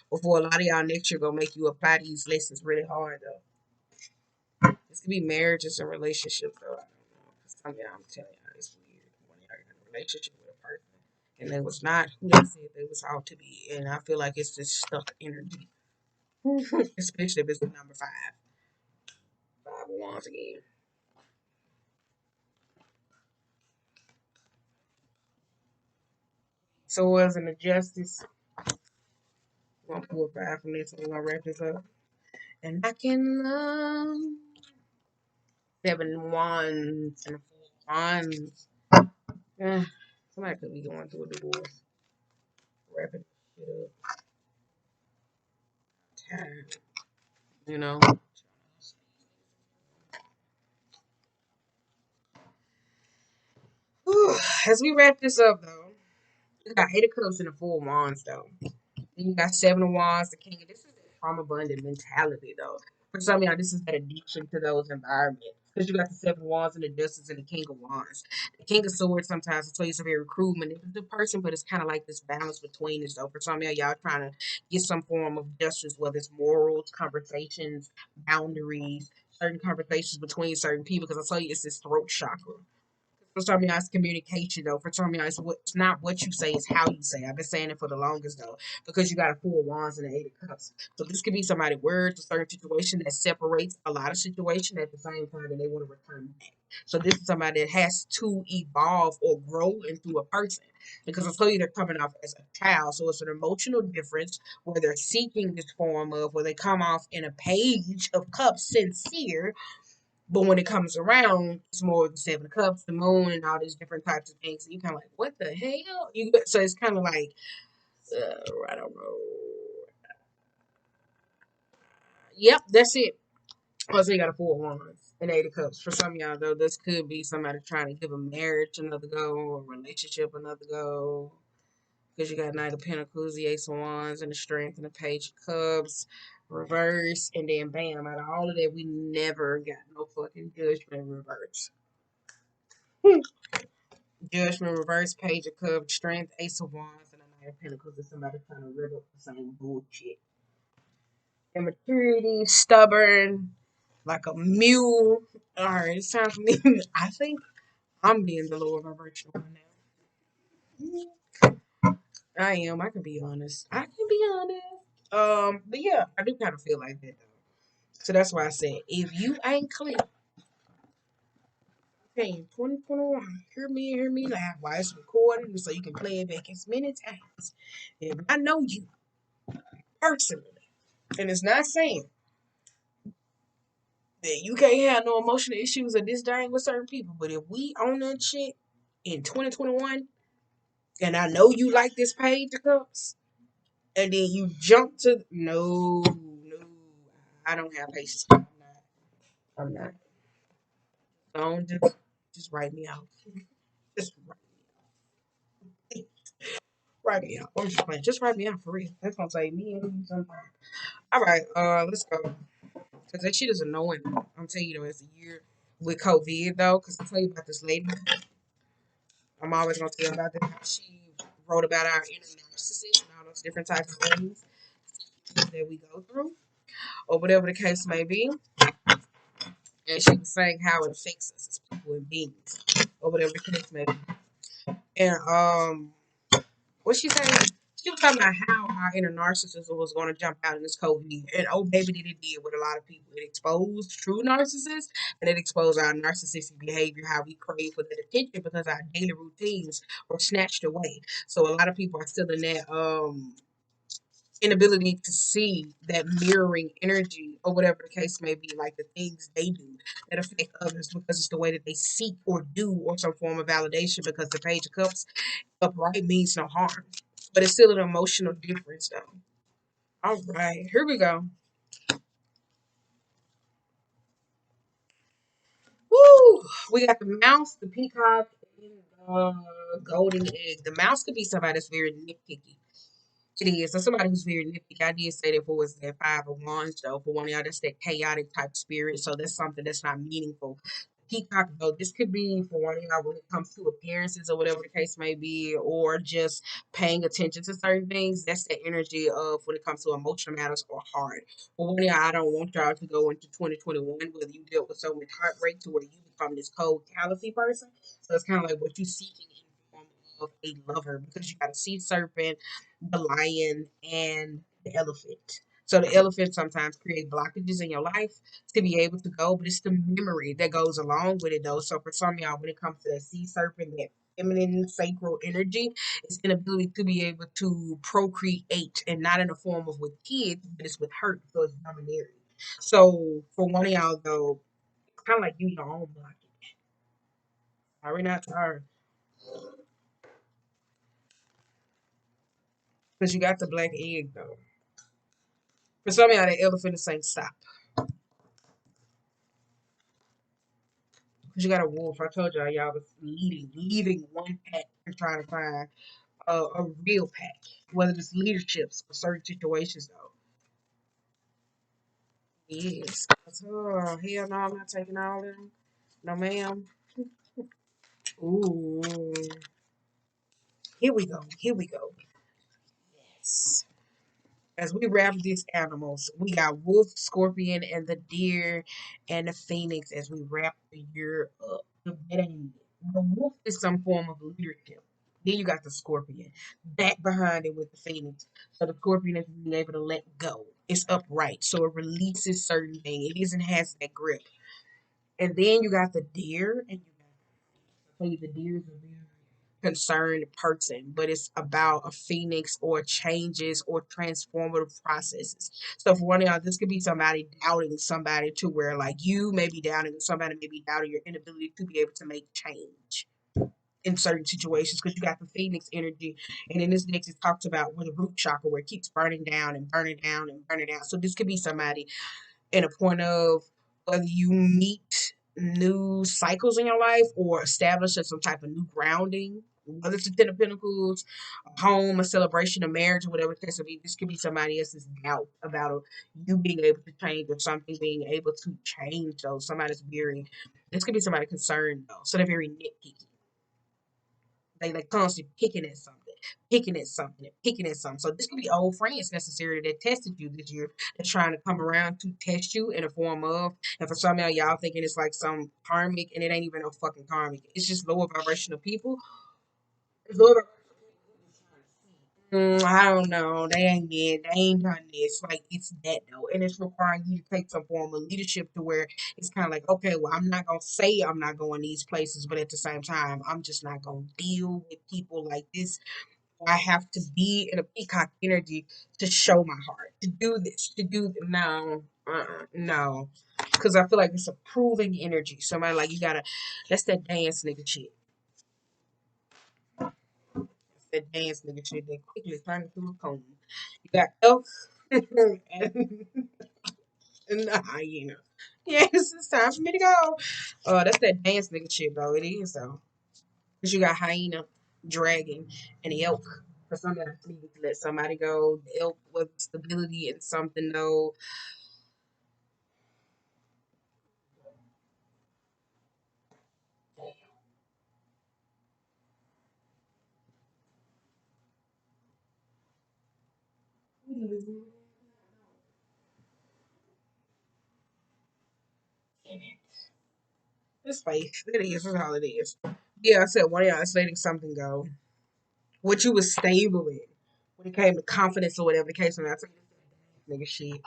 Before a lot of y'all next year gonna make you apply these lessons really hard though. This could be marriages and relationships though. I don't know. 'Cause some of y'all, I'm telling y'all, it's weird when y'all in a relationship with a person and they was not who they said they was out to be. And I feel like it's just stuck energy. Especially if it's the number 5. 5 of Wands again. So it was an injustice. I'm gonna pull 5 from this and we're gonna wrap this up. And I can love 7 wands and 4 wands. Yeah, somebody could be going through a divorce. Wrapping shit up. Time, you know. Whew. As we wrap this up though, we got 8 of Cups and the 4 wands though. Then you got 7 of Wands, the King. This is that farm abundant mentality, though. For some of y'all, this is that addiction to those environments. Because you got the 7 of Wands and the Justice and the King of Wands. The King of Swords sometimes will tell you it's a very cruel, manipulative person, but it's kind of like this balance between it. So for some of y'all trying to get some form of justice, whether it's morals, conversations, boundaries, certain conversations between certain people. Because I tell you, it's this throat chakra. For some of y'all, it's communication though. For some of y'all, it's not what you say, it's how you say. I've been saying it for the longest though, because you got a 4 of Wands and an 8 of Cups. So this could be somebody's words, a certain situation that separates a lot of situation at the same time, and they want to return back. So this is somebody that has to evolve or grow into a person. because I told you they're coming off as a child, so it's an emotional difference where they're seeking this form of where they come off in a page of cups, sincere, but when it comes around, it's more of the Seven of Cups, the Moon, and all these different types of things. And you kind of like, what the hell? So it's kind of like, I don't know. Yep, that's it. Also, you got a Four of Wands and Eight of Cups. For some of y'all, though, this could be somebody trying to give a marriage another go, or a relationship another go. Because you got Knight of Pentacles, the Ace of Wands, and the Strength, and the Page of Cups, reverse, and then bam, out of all of that, we never got no fucking Judgment reverse. Judgment reverse, Page of Cups, Strength, Ace of Wands, and the Knight of Pentacles is somebody trying to rip up the same bullshit. Immaturity, stubborn, like a mule. Alright, it's time for me. I think I'm being the lower vibration one now. I am. I can be honest. I can be honest. But yeah, I do kind of feel like that though. So that's why I said, if you ain't clear, okay, 2021, hear me laugh while it's recorded so you can play it back as many times. If I know you personally, and it's not saying that you can't have no emotional issues or this dying with certain people, but if we own that shit in 2021, and I know you like this page of cups, and then you jump to no, I don't have patience. I'm not. Don't just write me out. Just write me out. I'm just playing. Just write me out for real. That's gonna save me and you some time. All right, let's go. Cause that shit is annoying. I'm telling you though, it's a year with COVID though. Cause I tell you about this lady. I'm always gonna tell you about that. She wrote about our inner narcissist and all those different types of things that we go through, or whatever the case may be. And she was saying how it affects us as people and beings, or whatever the case may be. And what she saying? She was talking about how our inner narcissism was going to jump out in this COVID. And oh, baby, did it did with a lot of people. It exposed true narcissists and it exposed our narcissistic behavior, how we crave for that attention because our daily routines were snatched away. So a lot of people are still in that inability to see that mirroring energy or whatever the case may be, like the things they do that affect others because it's the way that they seek or do or some form of validation because the Page of Cups upright means no harm. But it's still an emotional difference though. All right, here we go. Woo! We got the mouse, the peacock, and the golden egg. The mouse could be somebody that's very nitpicky. It is. So somebody who's very nitpicky. I did say that for was that Five of Wands though. For one of y'all, that's that chaotic type spirit. So that's something that's not meaningful. Peacock though, this could be for one of y'all when it comes to appearances or whatever the case may be, or just paying attention to certain things. That's the energy of when it comes to emotional matters or heart. For one of y'all, I don't want y'all to go into 2021 whether you dealt with so much heartbreak to where you become this cold, callous person. So it's kind of like what you seeking in the form of a lover because you got a sea serpent, the lion, and the elephant. So the elephant sometimes create blockages in your life to be able to go, but it's the memory that goes along with it though. So for some of y'all, when it comes to that sea serpent, that feminine sacral energy, it's an ability to be able to procreate and not in the form of with kids, but it's with hurt, so it's domineering. So for one of y'all though, it's kind of like you your own blockage. Sorry, not tired. Because you got the black egg though. For some of y'all, the elephant is saying stop. Because you got a wolf. I told y'all was leaving one pack and trying to find a real pack, whether it's leaderships or certain situations though. Yes. Oh, hell no, I'm not taking all of them. No, ma'am. Ooh. Here we go. Here we go. Yes. As we wrap these animals, we got wolf, scorpion, and the deer and the phoenix as we wrap the year up. The wolf is some form of leadership. Then you got the scorpion, back behind it with the phoenix. So the scorpion is being able to let go. It's upright, so it releases certain things. It isn't has that grip. And then you got the deer, and you got the deer is a very concerned person, but it's about a phoenix or changes or transformative processes. So for one of y'all, this could be somebody doubting somebody to where like you may be doubting somebody may be doubting your inability to be able to make change in certain situations because you got the phoenix energy. And in this next, it talks about where the root chakra where it keeps burning down and burning down and burning down. So this could be somebody in a point of whether you meet new cycles in your life or establish some type of new grounding, whether it's a Ten of Pentacles, a home, a celebration, a marriage, or whatever the case may be. This could be somebody else's doubt about you being able to change or something being able to change. Though somebody's very, this could be somebody concerned though, so they're very nitpicky. They like constantly picking at something, and picking at something. So this could be old friends necessarily that tested you this year, that's trying to come around to test you in a form of. And for some of y'all thinking it's like some karmic, and it ain't even no fucking karmic. It's just lower vibrational people. It's lower. I don't know. They ain't did. They ain't done this. Like it's that though, and it's requiring you to take some form of leadership to where it's kind of like, okay, well, I'm not gonna say I'm not going these places, but at the same time, I'm just not gonna deal with people like this. I have to be in a peacock energy to show my heart, to do this, to do no, no, because I feel like it's a proving energy. Somebody like you gotta, that's that dance nigga shit. That's that dance nigga shit that quickly turn into a cone. You got elk and, and the hyena. Yes, it's time for me to go. That's that dance nigga shit, bro. It is though. Because you got hyena, dragon, and the elk. For some that needed to let somebody go. The elk with stability and something though. It's faith. It is. That's all it is. Yeah, I said one of y'all is letting something go. What you was stable in. When it came to confidence or whatever the case, when I took nigga shit.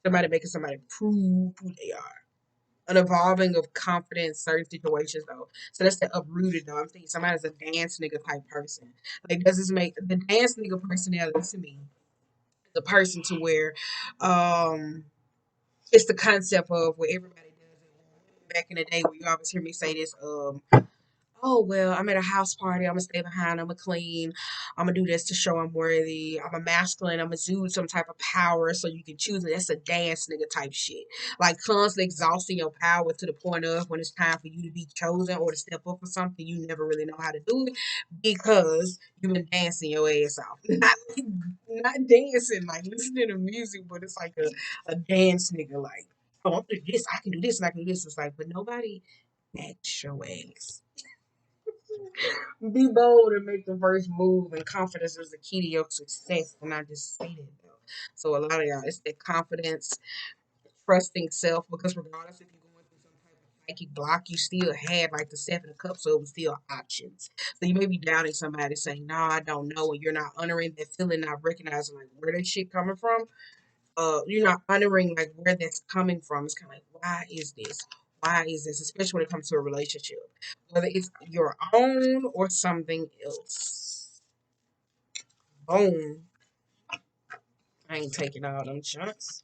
Somebody making somebody prove who they are. An evolving of confidence, certain situations though. So that's the uprooted though. I'm thinking somebody's a dance nigga type person. Like does this make the dance nigga personality to me the person to where it's the concept of where everybody does it. Back in the day where you always hear me say this, oh well, I'm at a house party. I'm gonna stay behind. I'm gonna clean. I'm gonna do this to show I'm worthy. I'm a masculine. I'm exude some type of power, so you can choose it. That's a dance nigga type shit. Like constantly exhausting your power to the point of when it's time for you to be chosen or to step up for something, you never really know how to do it because you've been dancing your ass off. Not dancing, like listening to music, but it's like a dance nigga. Like, oh, I'm do this. I can do this and I can do this. It's like, but nobody at your ass. Be bold and make the first move, and confidence is the key to your success. And I just say that though. So a lot of y'all, it's that confidence, trusting self, because regardless if you're going through some type of psychic block, you still had like the Seven of Cups, so it was still options. So you may be doubting somebody saying, no, I don't know, and you're not honoring that feeling, not recognizing like where that shit coming from. You're not honoring like where that's coming from. It's kind of like, why is this? Why is this? Especially when it comes to a relationship, whether it's your own or something else. Boom. I ain't taking all them shots.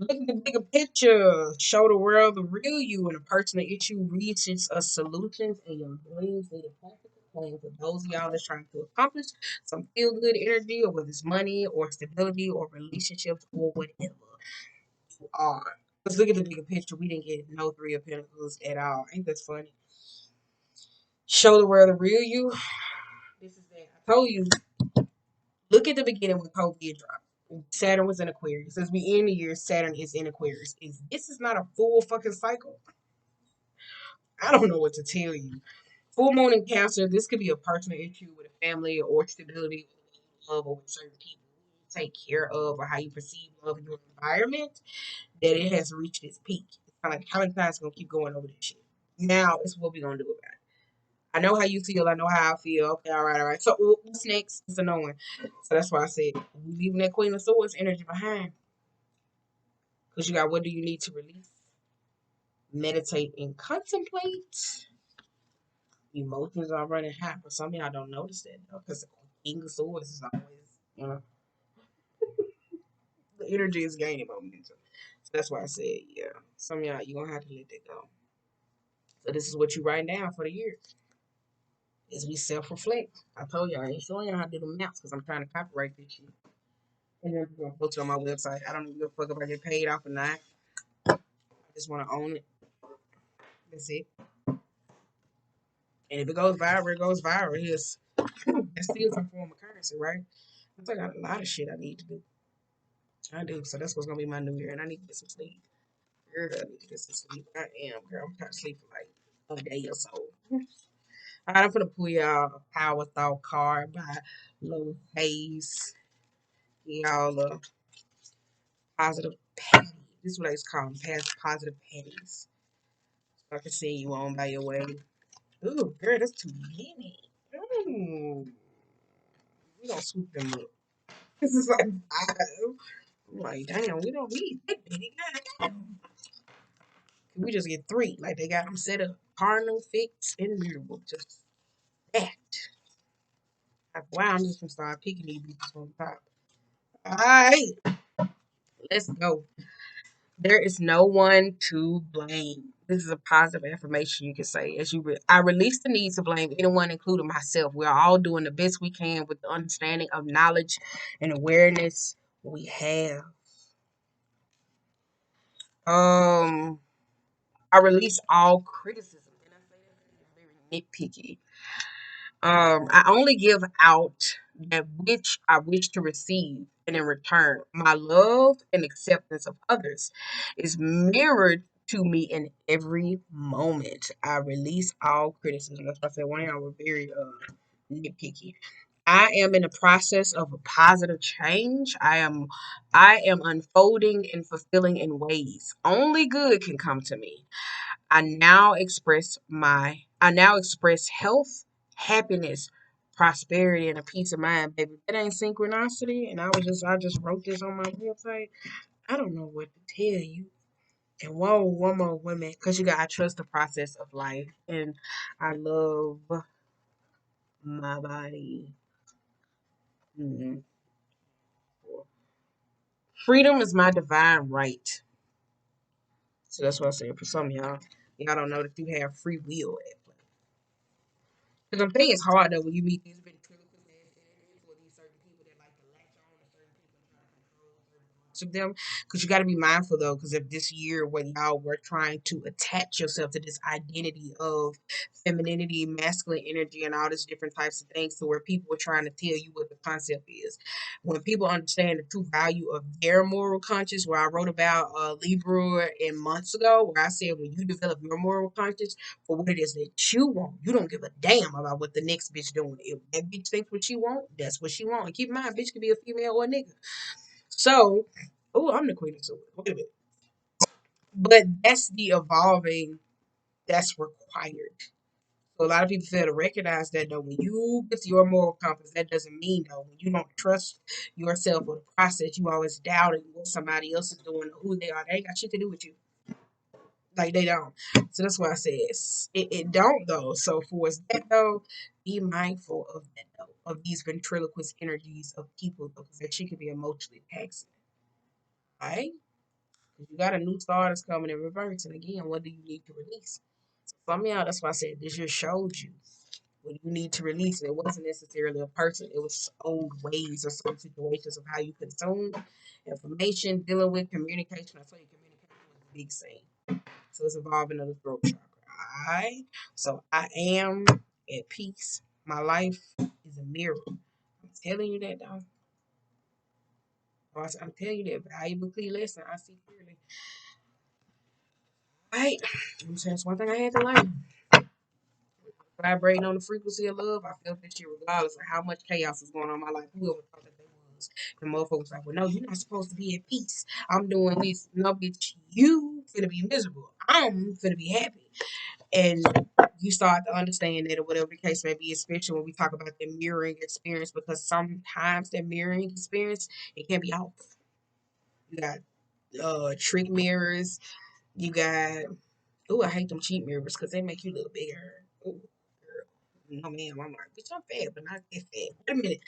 Look at the bigger picture. Show the world the real you and the person that issue reaches a solutions and your dreams and your practical plans. For those of y'all that's trying to accomplish some feel good energy, or whether it's money or stability or relationships or whatever you are. Let's look at the bigger picture. We didn't get no Three of Pentacles at all. Ain't that funny? Show the world the real you. This is that. I told you, look at the beginning when COVID dropped. Saturn was in Aquarius. As we end the year, Saturn is in Aquarius. Is this is not a full fucking cycle? I don't know what to tell you. Full moon in Cancer. This could be a personal issue with a family or stability, love, or with certain people you take care of, or how you perceive love in your environment. That it has reached its peak. It's kind of like how many times gonna keep going over this shit. Now it's what we gonna do about it. I know how you feel. I know how I feel. Okay, all right, all right. So what's next? It's a no one. So that's why I said we leaving that Queen of Swords energy behind. Because you got what do you need to release? Meditate and contemplate. Emotions are running hot, but some of y'all don't notice that though, because the King of Swords is always, you know, the energy is gaining momentum. So that's why I said, yeah, some of y'all, you're gonna have to let that go. So this is what you write down for the year as we self-reflect. I told y'all I ain't showing y'all how to do the maps because I'm trying to copyright this shit. And then I'm gonna post it on my website. I don't even give a fuck if I get paid off or not. I just wanna own it. That's it. And if it goes viral, it goes viral. It's that's still some form of currency, right? I got a lot of shit I need to do. I do. So that's what's gonna be my new year, and I need to get some sleep. Girl, I need to get some sleep. I am, girl. I'm trying to sleep for like a day or so. All right, I'm gonna pull y'all a power thought card by Low Hayes. Y'all positive patty. This is what I used to call them, past positive patties. So I can see you on by your way. Ooh, girl, that's too many. Ooh, we gonna swoop them up. This is like five. I'm like, damn, we don't need that many. Goddamn. Can we just get three? Like they got them set up. Cardinal, fixed, and mutable. Just that. Like, wow, I'm just gonna start picking these bitches on top. Alright, let's go. There is no one to blame. This is a positive affirmation you can say. I release the need to blame anyone, including myself. We are all doing the best we can with the understanding of knowledge and awareness we have. Um, I release all criticism. And I say that very nitpicky. I only give out that which I wish to receive, and in return, my love and acceptance of others is mirrored to me in every moment. I release all criticism. That's why I said one of y'all were very nitpicky. I am in the process of a positive change. I am unfolding and fulfilling in ways only good can come to me. I now express health, happiness, prosperity, and a peace of mind, baby. That ain't synchronicity. And I just wrote this on my website. I don't know what to tell you. And whoa, one more woman, because I trust the process of life. And I love my body. Mm. Freedom is my divine right. So that's what I said for some of y'all. Y'all don't know that you have free will at play. Because I'm thinking it's hard though when you meet these ventriloquist ass or these certain people that like to latch on to certain people and try to control certain parts of them. Because you got to be mindful though, because if this year when y'all were trying to attach yourself to this identity of femininity, masculine energy, and all these different types of things, to where people were trying to tell you what the concept is. When people understand the true value of their moral conscience, where I wrote about Libra in months ago, where I said when you develop your moral conscience for what it is that you want. You don't give a damn about what the next bitch doing. If that bitch thinks what she want, that's what she want. And keep in mind, bitch could be a female or a nigga. So, oh, I'm the queen of swords. Wait a minute. But that's the evolving that's required. So a lot of people fail to recognize that though when you get to your moral compass, that doesn't mean though when you don't trust yourself or the process, you always doubting what somebody else is doing or who they are. They ain't got shit to do with you. Like they don't. So that's why I say it don't though. So for us that though, be mindful of that though, of these ventriloquist energies of people though, because that shit can be emotionally taxing. Right? Because you got a new star that's coming in reverse. And again, what do you need to release? So some of y'all, that's why I said this just showed you what you need to release. And it wasn't necessarily a person, it was old ways or some situations of how you consume information, dealing with communication. I told you communication was a big thing. So it's involving the throat chakra. Alright? So I am at peace. My life is a mirror. I'm telling you that, though. I'm telling you that valuable key lesson. I see clearly. Right? I'm saying it's one thing I had to learn. Vibrating on the frequency of love, I felt that shit regardless of how much chaos was going on in my life. Whoever thought that they was. The motherfuckers like, well, no, you're not supposed to be at peace. I'm doing this. No, bitch, you finna be miserable. I'm finna be happy. And you start to understand that or whatever the case may be, especially when we talk about the mirroring experience, because sometimes that mirroring experience, it can be off. You got trick mirrors, you got I hate them cheap mirrors because they make you look bigger. Ooh, no ma'am. I'm like, bitch, I'm fat, but not that fat. Wait a minute.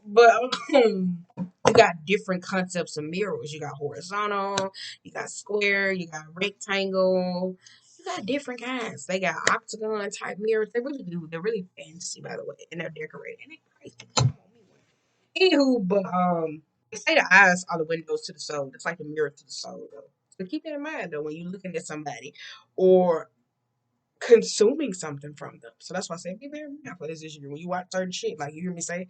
But you got different concepts of mirrors. You got horizontal, you got square, you got rectangle. You got different kinds. They got octagon type mirrors. They really do. They're really fancy, by the way, and they're decorated. And they pricey. Anywho, but they say the eyes are the windows to the soul. It's like the mirror to the soul, though. So keep that in mind, though, when you're looking at somebody or consuming something from them. So that's why I say be very mindful this issue. When you watch certain shit, like you hear me say,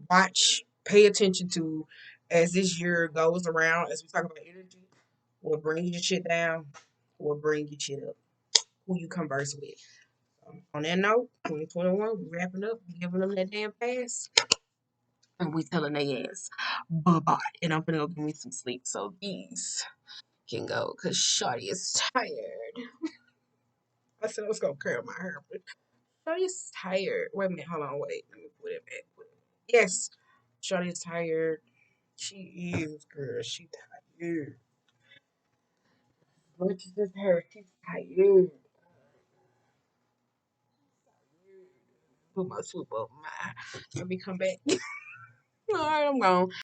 watch, pay attention to as this year goes around, as we talk about energy, will bring your shit down, will bring your shit up. Who you converse with. On that note, 2021, we wrapping up, giving them that damn pass. And we telling they ass bye bye. And I'm gonna go give me some sleep so these can go because Shawty is tired. I said I was gonna curl my hair, but Shawty is tired. Wait a minute, hold on, wait. Let me put it back. Yes, Shawty is tired. She is, girl. She tired. What is this her? She's tired. Put my soup up my. Let me come back. All right, I'm gone.